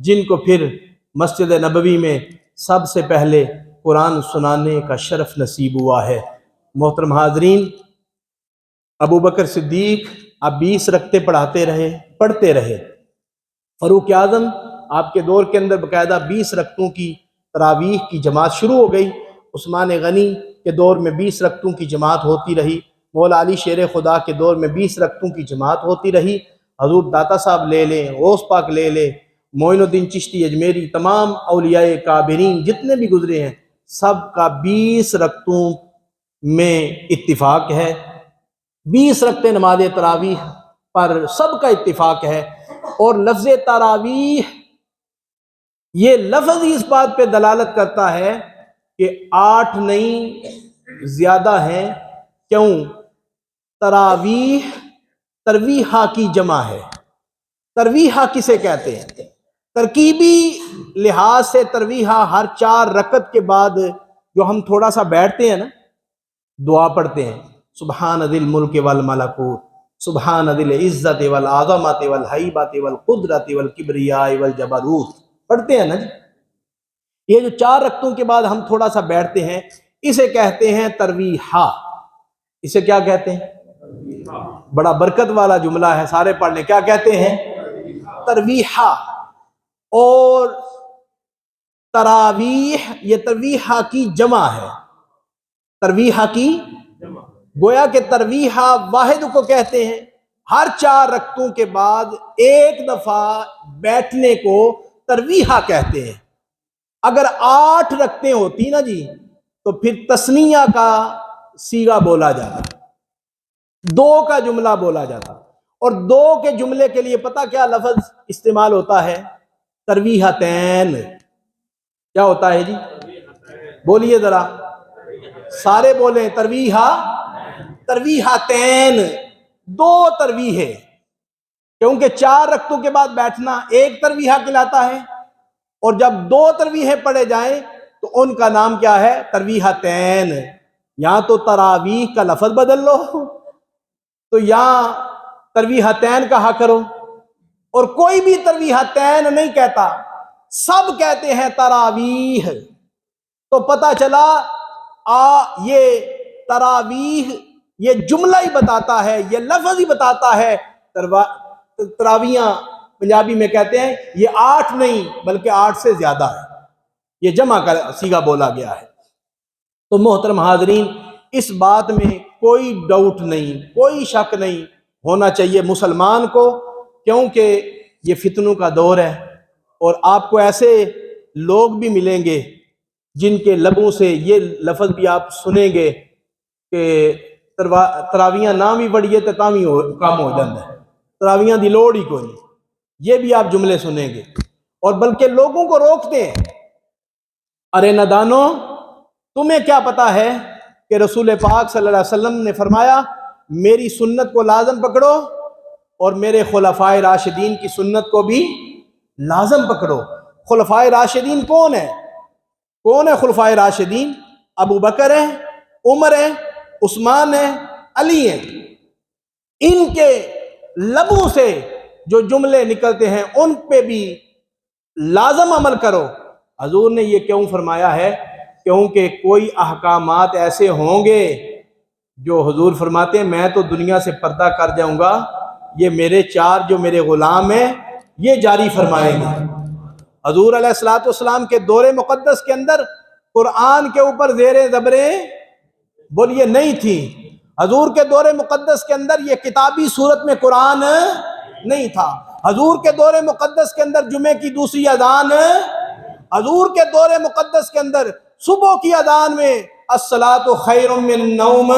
جن کو پھر مسجد نبوی میں سب سے پہلے قرآن سنانے کا شرف نصیب ہوا ہے۔ محترم حاضرین، ابو بکر صدیق اب 20 رکعتیں پڑھتے رہے۔ فاروق اعظم آپ کے دور کے اندر باقاعدہ 20 رکعتوں کی تراویح کی جماعت شروع ہو گئی۔ عثمان غنی کے دور میں 20 رکعتوں کی جماعت ہوتی رہی۔ مولا علی شیر خدا کے دور میں 20 رکعتوں کی جماعت ہوتی رہی۔ حضور داتا صاحب لے لیں، غوث پاک لے لیں، معین الدین چشتی اجمیری، تمام اولیاء کابرین جتنے بھی گزرے ہیں، سب کا 20 رکعتوں میں اتفاق ہے۔ 20 رکعتیں نماز تراویح پر سب کا اتفاق ہے۔ اور لفظ تراویح، یہ لفظ ہی اس بات پہ دلالت کرتا ہے کہ 8 نہیں زیادہ ہیں۔ کیوں؟ تراویح ترویحہ کی جمع ہے۔ ترویحہ کسے کہتے ہیں؟ ترکیبی لحاظ سے ترویحہ ہر 4 رکعت کے بعد جو ہم تھوڑا سا بیٹھتے ہیں نا، دعا پڑھتے ہیں، سبحان ذی الملک والملکوت، سبحان ذی العزت والعظمت والہیبت والقدرت والکبریاء والجبروت، پڑھتے ہیں نا جی۔ یہ جو 4 رکعتوں کے بعد ہم تھوڑا سا بیٹھتے ہیں، اسے کہتے ہیں ترویحہ۔ اسے کیا کہتے ہیں؟ بڑا برکت والا جملہ ہے، سارے پڑھ لیں، کیا کہتے ہیں؟ ترویحہ۔ اور تراویح، یہ ترویحہ کی جمع ہے، ترویحہ کی، گویا کہ ترویحہ واحد کو کہتے ہیں، ہر 4 رکعتوں کے بعد ایک دفعہ بیٹھنے کو ترویحہ کہتے ہیں۔ اگر 8 رکعتیں ہوتی نا جی تو پھر تثنیہ کا صیغہ بولا جاتا، 2 کا جملہ بولا جاتا، اور 2 کے جملے کے لیے پتہ کیا لفظ استعمال ہوتا ہے؟ ترویحتین۔ کیا ہوتا ہے جی؟ بولیے ذرا، سارے بولیں، ترویحتین، 2 ترویحیں، کیونکہ 4 رکعتوں کے بعد بیٹھنا ایک ترویحہ کہلاتا ہے، اور جب 2 ترویحیں پڑھے جائیں تو ان کا نام کیا ہے؟ ترویحتین۔ یہاں تو تراویح کا لفظ بدل لو تو یہاں ترویحتین کہا کرو، اور کوئی بھی ترویحتین نہیں کہتا، سب کہتے ہیں تراویح۔ تو پتہ چلا یہ تراویح یہ جملہ ہی بتاتا ہے، یہ لفظ ہی بتاتا ہے۔ تراویحاں پنجابی میں کہتے ہیں یہ 8 نہیں بلکہ 8 سے زیادہ ہے، یہ جمع کا صیغہ بولا گیا ہے۔ تو محترم حاضرین، اس بات میں کوئی ڈاؤٹ نہیں، کوئی شک نہیں ہونا چاہیے مسلمان کو، کیونکہ یہ فتنوں کا دور ہے، اور آپ کو ایسے لوگ بھی ملیں گے جن کے لبوں سے یہ لفظ بھی آپ سنیں گے کہ تراویاں نہ بھی پڑھیے تو کام ہو جاتا ہے، تراویاں دی لوڑ ہی کوئی نہیں. یہ بھی آپ جملے سنیں گے. اور بلکہ لوگوں کو روکتے ہیں، ارے نادانو، تمہیں کیا پتا ہے کہ رسول پاک صلی اللہ علیہ وسلم نے فرمایا میری سنت کو لازم پکڑو اور میرے خلفائے راشدین کی سنت کو بھی لازم پکڑو. خلفائے راشدین کون ہے؟ کون ہے خلفائے راشدین؟ ابو بکر ہے، عمر ہے، عثمان ہے، علی ہے. ان کے لبوں سے جو جملے نکلتے ہیں ان پہ بھی لازم عمل کرو. حضور نے یہ کیوں فرمایا ہے؟ کیونکہ کوئی احکامات ایسے ہوں گے جو حضور فرماتے ہیں میں تو دنیا سے پردہ کر جاؤں گا، یہ میرے چار جو میرے غلام ہیں یہ جاری فرمائیں گے. حضور علیہ الصلوۃ والسلام کے دور مقدس کے اندر قرآن کے اوپر زیر زبریں بولیے نہیں تھی. حضور کے دور مقدس کے اندر یہ کتابی صورت میں قرآن نہیں تھا. حضور کے دور مقدس کے اندر جمعے کی دوسری اذان، حضور کے دور مقدس کے اندر صبح کی اذان میں الصلاۃ خیر من النوم.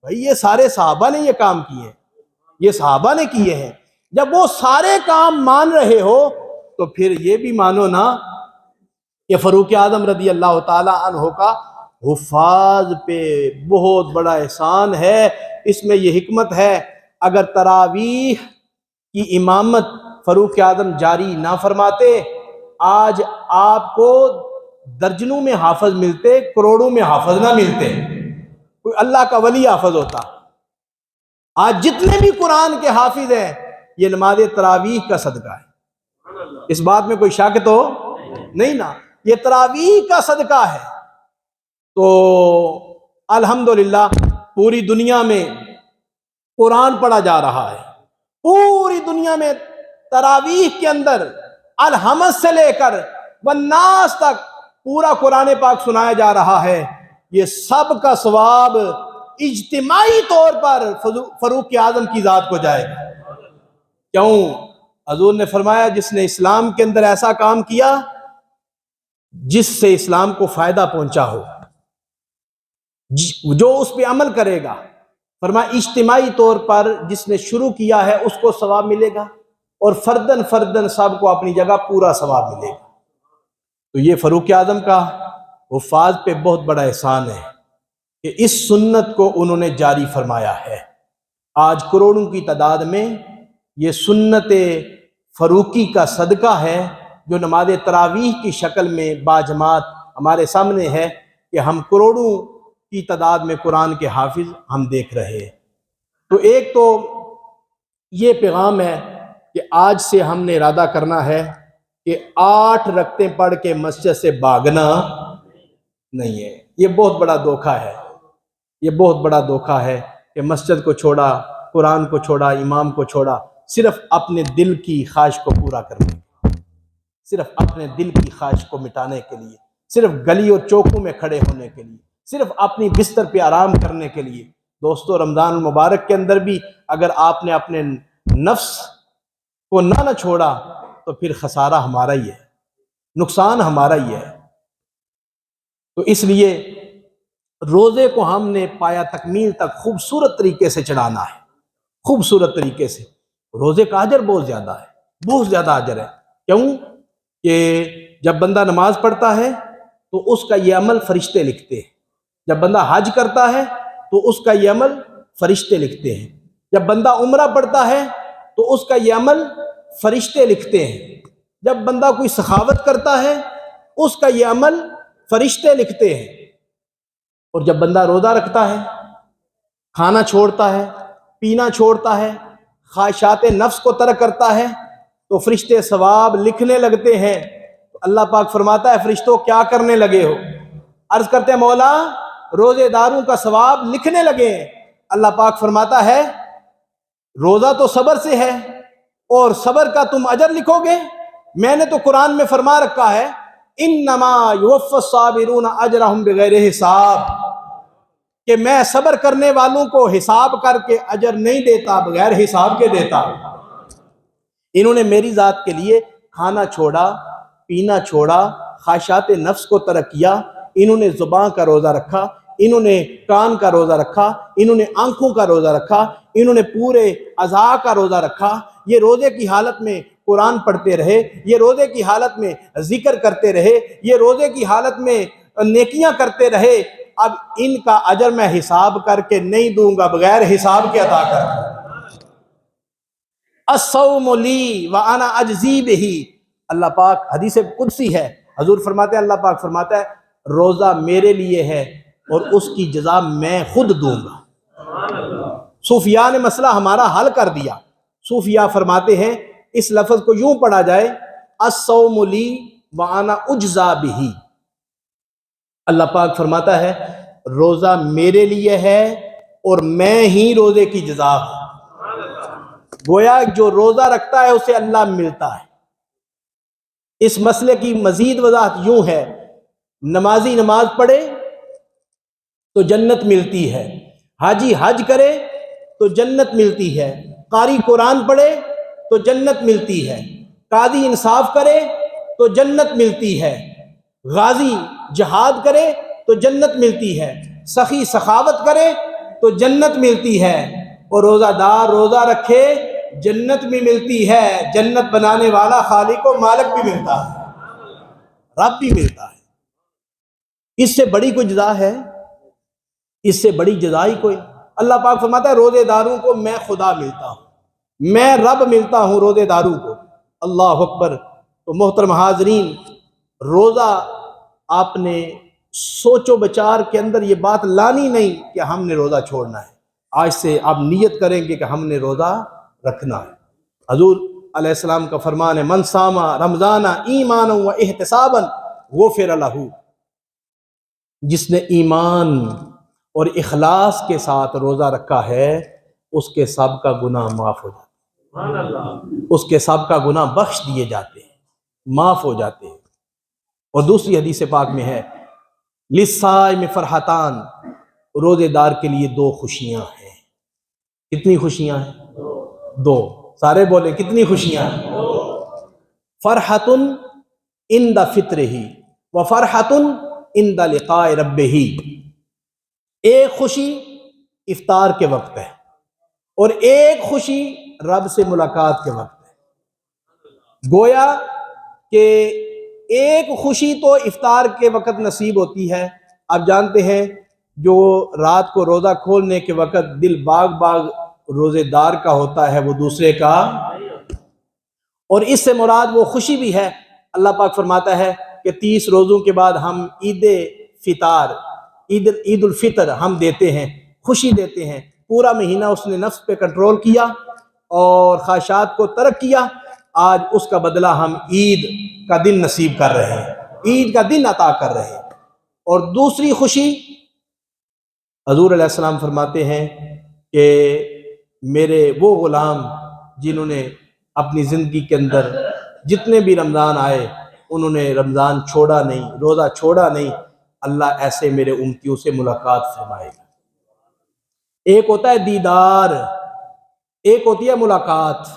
بھائی یہ سارے صحابہ نے یہ کام کیے، یہ صحابہ نے کیے ہیں. جب وہ سارے کام مان رہے ہو تو پھر یہ بھی مانو نا کہ فاروق اعظم رضی اللہ تعالی عنہ کا حفاظ پہ بہت بڑا احسان ہے. اس میں یہ حکمت ہے، اگر تراویح کی امامت فاروق اعظم جاری نہ فرماتے آج آپ کو درجنوں میں حافظ ملتے، کروڑوں میں حافظ نہ ملتے. کوئی اللہ کا ولی حافظ ہوتا. آج جتنے بھی قرآن کے حافظ ہیں یہ نماز تراویح کا صدقہ ہے. اس بات میں کوئی شک تو نہیں نا، یہ تراویح کا صدقہ ہے. تو الحمدللہ پوری دنیا میں قرآن پڑھا جا رہا ہے. پوری دنیا میں تراویح کے اندر الحمد سے لے کر والناس تک پورا قرآن پاک سنایا جا رہا ہے. یہ سب کا ثواب اجتماعی طور پر فاروق اعظم کی ذات کو جائے گا. کیوں؟ حضور نے فرمایا جس نے اسلام کے اندر ایسا کام کیا جس سے اسلام کو فائدہ پہنچا ہو، جو اس پہ عمل کرے گا، فرمایا اجتماعی طور پر جس نے شروع کیا ہے اس کو ثواب ملے گا اور فردن فردن سب کو اپنی جگہ پورا ثواب ملے گا. تو یہ فاروق اعظم کا حفاظ پہ بہت بڑا احسان ہے کہ اس سنت کو انہوں نے جاری فرمایا ہے. آج کروڑوں کی تعداد میں یہ سنت فاروقی کا صدقہ ہے جو نماز تراویح کی شکل میں باجماعت ہمارے سامنے ہے کہ ہم کروڑوں کی تعداد میں قرآن کے حافظ ہم دیکھ رہے ہیں. تو ایک تو یہ پیغام ہے کہ آج سے ہم نے ارادہ کرنا ہے کہ 8 رکعتیں پڑھ کے مسجد سے بھاگنا نہیں ہے. یہ بہت بڑا دھوکہ ہے، یہ بہت بڑا دھوکہ ہے کہ مسجد کو چھوڑا، قرآن کو چھوڑا، امام کو چھوڑا صرف اپنے دل کی خواہش کو پورا کرنے کے لیے، صرف اپنے دل کی خواہش کو مٹانے کے لیے، صرف گلی اور چوکوں میں کھڑے ہونے کے لیے، صرف اپنی بستر پہ آرام کرنے کے لیے. دوستو رمضان المبارک کے اندر بھی اگر آپ نے اپنے نفس کو نہ چھوڑا تو پھر خسارہ ہمارا ہی ہے، نقصان ہمارا ہی ہے. تو اس لیے روزے کو ہم نے پایا تکمیل تک خوبصورت طریقے سے چڑھانا ہے، خوبصورت طریقے سے. روزے کا اجر بہت زیادہ ہے، بہت زیادہ اجر ہے. کیوں؟ کہ جب بندہ نماز پڑھتا ہے تو اس کا یہ عمل فرشتے لکھتے ہیں. جب بندہ حج کرتا ہے تو اس کا یہ عمل فرشتے لکھتے ہیں. جب بندہ عمرہ پڑھتا ہے تو اس کا یہ عمل فرشتے لکھتے ہیں. جب بندہ کوئی سخاوت کرتا ہے اس کا یہ عمل فرشتے لکھتے ہیں. اور جب بندہ روزہ رکھتا ہے، کھانا چھوڑتا ہے، پینا چھوڑتا ہے، خواہشات نفس کو ترک کرتا ہے تو فرشتے ثواب لکھنے لگتے ہیں. تو اللہ پاک فرماتا ہے فرشتوں کیا کرنے لگے ہو؟ عرض کرتے ہیں مولا روزے داروں کا ثواب لکھنے لگے ہیں. اللہ پاک فرماتا ہے روزہ تو صبر سے ہے اور صبر کا تم اجر لکھو گے. میں نے تو قرآن میں فرما رکھا ہے انما یوفی الصابرون اجرہم بغیر حساب، کہ میں صبر کرنے والوں کو حساب کر کے اجر نہیں دیتا، بغیر حساب کے دیتا. انہوں نے میری ذات کے لیے کھانا چھوڑا، پینا چھوڑا، خواہشات نفس کو ترک کیا، انہوں نے زبان کا روزہ رکھا، انہوں نے کان کا روزہ رکھا، انہوں نے آنکھوں کا روزہ رکھا، انہوں نے پورے اعضاء کا روزہ رکھا، یہ روزے کی حالت میں قرآن پڑھتے رہے، یہ روزے کی حالت میں ذکر کرتے رہے، یہ روزے کی حالت میں نیکیاں کرتے رہے۔ اب ان کا اجر میں حساب کر کے نہیں دوں گا، بغیر حساب کے عطا کر دوں۔ الصوم لی وانا اجزی بہ، اللہ پاک حدیث قدسی ہے، حضور فرماتے ہیں، اللہ پاک فرماتا ہے روزہ میرے لیے ہے اور اس کی جزا میں خود دوں گا۔ صوفیاء نے مسئلہ ہمارا حل کر دیا۔ صوفیاء فرماتے ہیں اس لفظ کو یوں پڑھا جائے، الصوم لی وانا اجزا بہ، اللہ پاک فرماتا ہے روزہ میرے لیے ہے اور میں ہی روزے کی جزا ہوں۔ گویا جو روزہ رکھتا ہے اسے اللہ ملتا ہے۔ اس مسئلے کی مزید وضاحت یوں ہے، نمازی نماز پڑھے تو جنت ملتی ہے، حاجی حج کرے تو جنت ملتی ہے، قاری قرآن پڑھے تو جنت ملتی ہے، قاضی انصاف کرے تو جنت ملتی ہے، غازی جہاد کرے تو جنت ملتی ہے، سخی سخاوت کرے تو جنت ملتی ہے، اور روزہ دار روزہ رکھے جنت بھی ملتی ہے۔ جنت بنانے والا خالق و مالک بھی ملتا ہے، رب بھی ملتا ہے۔ اس سے بڑی کوئی جزا ہے؟ اس سے بڑی جزا ہی کوئی۔ اللہ پاک فرماتا ہے روزے داروں کو میں خدا ملتا ہوں، میں رب ملتا ہوں روزے داروں کو۔ اللہ اکبر۔ تو محترم حاضرین، روزہ آپ نے سوچ و بچار کے اندر یہ بات لانی نہیں کہ ہم نے روزہ چھوڑنا ہے۔ آج سے آپ نیت کریں گے کہ ہم نے روزہ رکھنا ہے۔ حضور علیہ السلام کا فرمان ہے، من صام رمضان ایمانا و احتسابا غفر لہ، جس نے ایمان اور اخلاص کے ساتھ روزہ رکھا ہے اس کے سب کا گناہ معاف ہو جاتا ہے، اس کے سب کا گناہ بخش دیے جاتے ہیں، معاف ہو جاتے ہیں۔ اور دوسری حدیث پاک میں ہے، للصائم فرحتان، روزے دار کے لیے دو خوشیاں ہیں۔ کتنی خوشیاں ہیں؟ دو۔ سارے بولے کتنی خوشیاں ہیں؟ فرحۃ عند فطرہ و فرحۃ عند لقاء ربہ، ایک خوشی افطار کے وقت ہے اور ایک خوشی رب سے ملاقات کے وقت ہے۔ گویا کہ ایک خوشی تو افطار کے وقت نصیب ہوتی ہے، آپ جانتے ہیں جو رات کو روزہ کھولنے کے وقت دل باغ باغ روزے دار کا ہوتا ہے وہ دوسرے کا، اور اس سے مراد وہ خوشی بھی ہے۔ اللہ پاک فرماتا ہے کہ 30 روزوں کے بعد ہم عید الفطر ہم دیتے ہیں، خوشی دیتے ہیں۔ پورا مہینہ اس نے نفس پہ کنٹرول کیا اور خواہشات کو ترک کیا، آج اس کا بدلہ ہم عید کا دن نصیب کر رہے ہیں، عید کا دن عطا کر رہے ہیں۔ اور دوسری خوشی، حضور علیہ السلام فرماتے ہیں کہ میرے وہ غلام جنہوں نے اپنی زندگی کے اندر جتنے بھی رمضان آئے انہوں نے رمضان چھوڑا نہیں، روزہ چھوڑا نہیں، اللہ ایسے میرے امتیوں سے ملاقات فرمائے گا۔ ایک ہوتا ہے دیدار، ایک ہوتی ہے ملاقات۔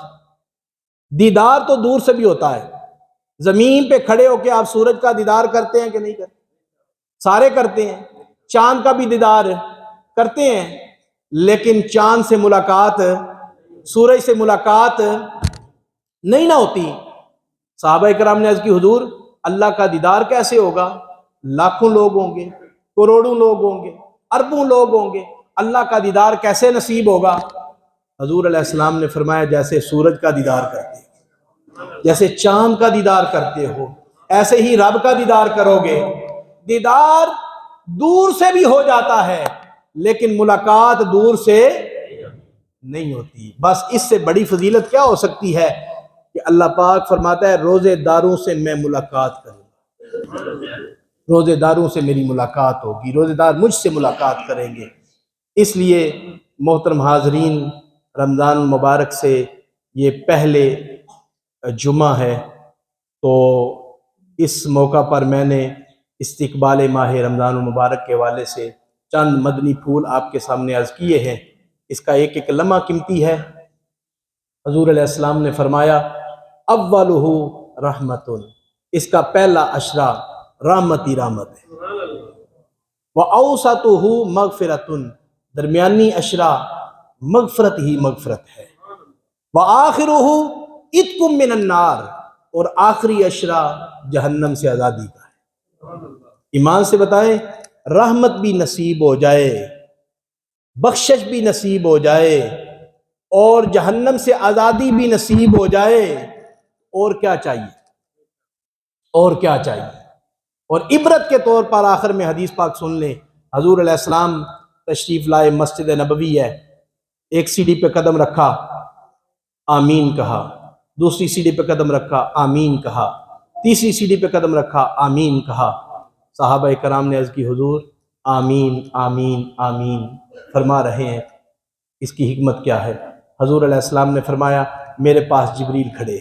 دیدار تو دور سے بھی ہوتا ہے، زمین پہ کھڑے ہو کے آپ سورج کا دیدار کرتے ہیں کہ نہیں کرتے؟ سارے کرتے ہیں۔ چاند کا بھی دیدار کرتے ہیں، لیکن چاند سے ملاقات، سورج سے ملاقات نہیں نہ ہوتی۔ صحابہ کرام نے عرض کی حضور اللہ کا دیدار کیسے ہوگا؟ لاکھوں لوگ ہوں گے، کروڑوں لوگ ہوں گے، اربوں لوگ ہوں گے، اللہ کا دیدار کیسے نصیب ہوگا؟ حضور علیہ السلام نے فرمایا جیسے سورج کا دیدار کرتے ہو، جیسے چاند کا دیدار کرتے ہو، ایسے ہی رب کا دیدار کرو گے۔ دیدار دور سے بھی ہو جاتا ہے لیکن ملاقات دور سے نہیں ہوتی۔ بس اس سے بڑی فضیلت کیا ہو سکتی ہے کہ اللہ پاک فرماتا ہے روزے داروں سے میں ملاقات کروں گا، روزے داروں سے میری ملاقات ہوگی، روزے دار مجھ سے ملاقات کریں گے۔ اس لیے محترم حاضرین، رمضان مبارک سے یہ پہلے جمعہ ہے، تو اس موقع پر میں نے استقبال ماہ رمضان المبارک کے حوالے سے چند مدنی پھول آپ کے سامنے عرض کیے ہیں۔ اس کا ایک ایک لمحہ قیمتی ہے۔ حضور علیہ السلام نے فرمایا اولہ رحمت، اس کا پہلا عشرہ رحمت ہی رحمت ہے، وَأَوْسَطُهُ مَغْفِرَةٌ، درمیانی اشرا مغفرت ہی مغفرت ہے، وَآخِرُهُ عِتْقٌ مِّنَ النَّارِ، اور آخری اشرا جہنم سے آزادی کا ہے۔ ایمان سے بتائیں، رحمت بھی نصیب ہو جائے، بخشش بھی نصیب ہو جائے، اور جہنم سے آزادی بھی نصیب ہو جائے، اور کیا چاہیے؟ اور کیا چاہیے؟ اور عبرت کے طور پر آخر میں حدیث پاک سن لیں، حضور علیہ السلام تشریف لائے، مسجد نبوی ہے، ایک سیڑھی پہ قدم رکھا، آمین کہا، دوسری سیڑھی پہ قدم رکھا، آمین کہا، تیسری سیڑھی پہ قدم رکھا، آمین کہا۔ صحابہ کرام نے عرض کی، حضور آمین آمین آمین فرما رہے ہیں، اس کی حکمت کیا ہے؟ حضور علیہ السلام نے فرمایا، میرے پاس جبریل کھڑے۔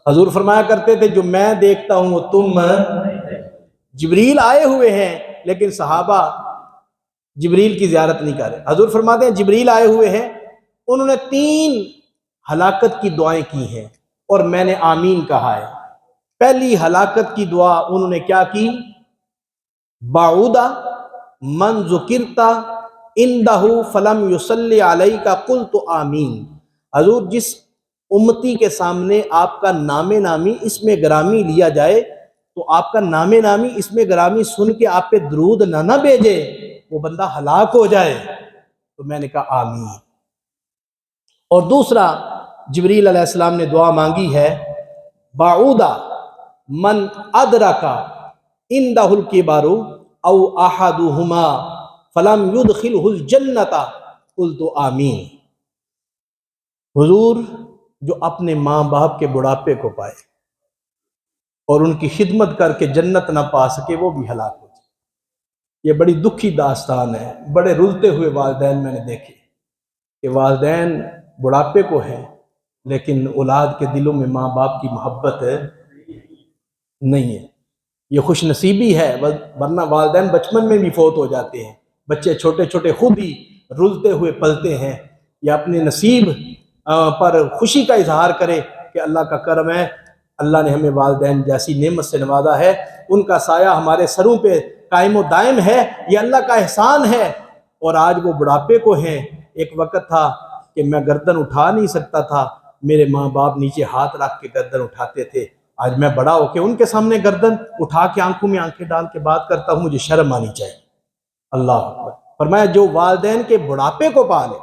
حضور فرمایا کرتے تھے، جو میں دیکھتا ہوں وہ تم، جبریل آئے ہوئے ہیں لیکن صحابہ جبریل کی زیارت نہیں کر رہے۔ حضور فرماتے ہیں جبریل آئے ہوئے ہیں، انہوں نے 3 ہلاکت کی دعائیں کی ہیں اور میں نے آمین کہا ہے۔ پہلی ہلاکت کی دعا انہوں نے کیا کی؟ بعودا من ذکرتا اندہ فلم یصلی علیک قلت آمین۔ حضور جس امتی کے سامنے آپ کا نام نامی اسم گرامی لیا جائے تو آپ کا نام نامی اسم گرامی سن کے آپ پہ درود نہ بھیجے، وہ بندہ ہلاک ہو جائے۔ تو میں نے کہا آمین۔ اور دوسرا جبریل علیہ السلام نے دعا مانگی ہے، بعودا من ادرکا اندہ الکبر او احدہما فلم یدخلہ الجنۃ قلت آمین۔ حضور جو اپنے ماں باپ کے بڑھاپے کو پائے اور ان کی خدمت کر کے جنت نہ پا سکے، وہ بھی ہلاک ہو جائے۔ یہ بڑی دکھی داستان ہے۔ بڑے رلتے ہوئے والدین میں نے دیکھے کہ والدین بڑھاپے کو ہیں لیکن اولاد کے دلوں میں ماں باپ کی محبت نہیں ہے۔ یہ خوش نصیبی ہے، ورنہ والدین بچپن میں بھی فوت ہو جاتے ہیں، بچے چھوٹے چھوٹے خود ہی رلتے ہوئے پلتے ہیں۔ یا اپنے نصیب پر خوشی کا اظہار کرے کہ اللہ کا کرم ہے، اللہ نے ہمیں والدین جیسی نعمت سے نوازا ہے، ان کا سایہ ہمارے سروں پہ قائم و دائم ہے، یہ اللہ کا احسان ہے۔ اور آج وہ بڑھاپے کو ہیں۔ ایک وقت تھا کہ میں گردن اٹھا نہیں سکتا تھا، میرے ماں باپ نیچے ہاتھ رکھ کے گردن اٹھاتے تھے۔ آج میں بڑا ہو کے ان کے سامنے گردن اٹھا کے آنکھوں میں آنکھیں ڈال کے بات کرتا ہوں، مجھے شرم آنی چاہیے۔ اللہ اکبر۔ فرمایا جو والدین کے بڑھاپے کو پالے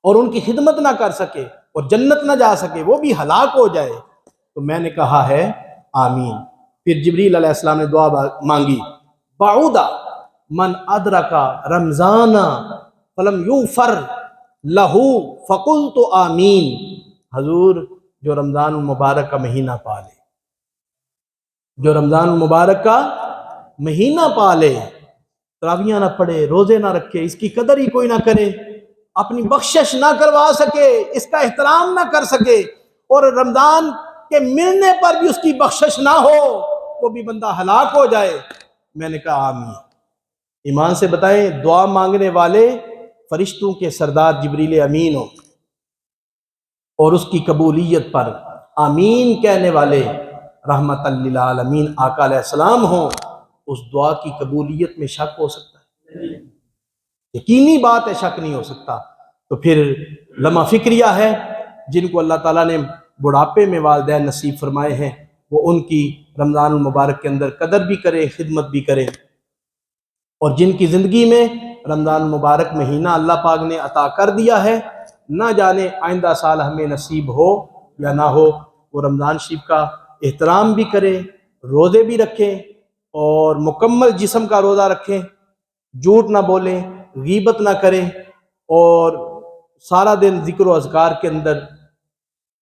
اور ان کی خدمت نہ کر سکے اور جنت نہ جا سکے، وہ بھی ہلاک ہو جائے۔ تو میں نے کہا ہے آمین۔ پھر جبریل علیہ السلام نے دعا مانگی، بعودا من ادرکا رمضان فلم یغفر لہ فقلت آمین۔ حضور جو رمضان المبارک کا مہینہ پالے، جو رمضان المبارک کا مہینہ پالے، تراویحاں نہ پڑھے، روزے نہ رکھے، اس کی قدر ہی کوئی نہ کرے، اپنی بخشش نہ کروا سکے، اس کا احترام نہ کر سکے، اور رمضان کے ملنے پر بھی اس کی بخشش نہ ہو، وہ بھی بندہ ہلاک ہو جائے۔ میں نے کہا آمین۔ ایمان سے بتائیں، دعا مانگنے والے فرشتوں کے سردار جبریل امین ہو اور اس کی قبولیت پر آمین کہنے والے رحمت للعالمین آقا علیہ السلام ہوں، اس دعا کی قبولیت میں شک ہو سکتا ہے؟ یقینی بات ہے، شک نہیں ہو سکتا۔ تو پھر لمحہ فکریہ ہے، جن کو اللہ تعالیٰ نے بڑھاپے میں والدین نصیب فرمائے ہیں، وہ ان کی رمضان المبارک کے اندر قدر بھی کریں، خدمت بھی کریں۔ اور جن کی زندگی میں رمضان المبارک مہینہ اللہ پاک نے عطا کر دیا ہے، نہ جانے آئندہ سال ہمیں نصیب ہو یا نہ ہو، وہ رمضان شریف کا احترام بھی کریں، روزے بھی رکھیں اور مکمل جسم کا روزہ رکھیں، جھوٹ نہ بولیں، غیبت نہ کریں، اور سارا دن ذکر و اذکار کے اندر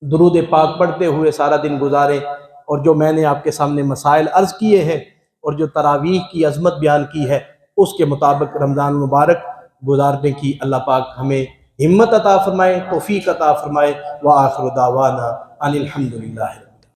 درود پاک پڑھتے ہوئے سارا دن گزاریں۔ اور جو میں نے آپ کے سامنے مسائل عرض کیے ہیں اور جو تراویح کی عظمت بیان کی ہے، اس کے مطابق رمضان مبارک گزارنے کی اللہ پاک ہمیں ہمت عطا فرمائے، توفیق عطا فرمائے۔ وآخر دعوانا ان الحمدللہ۔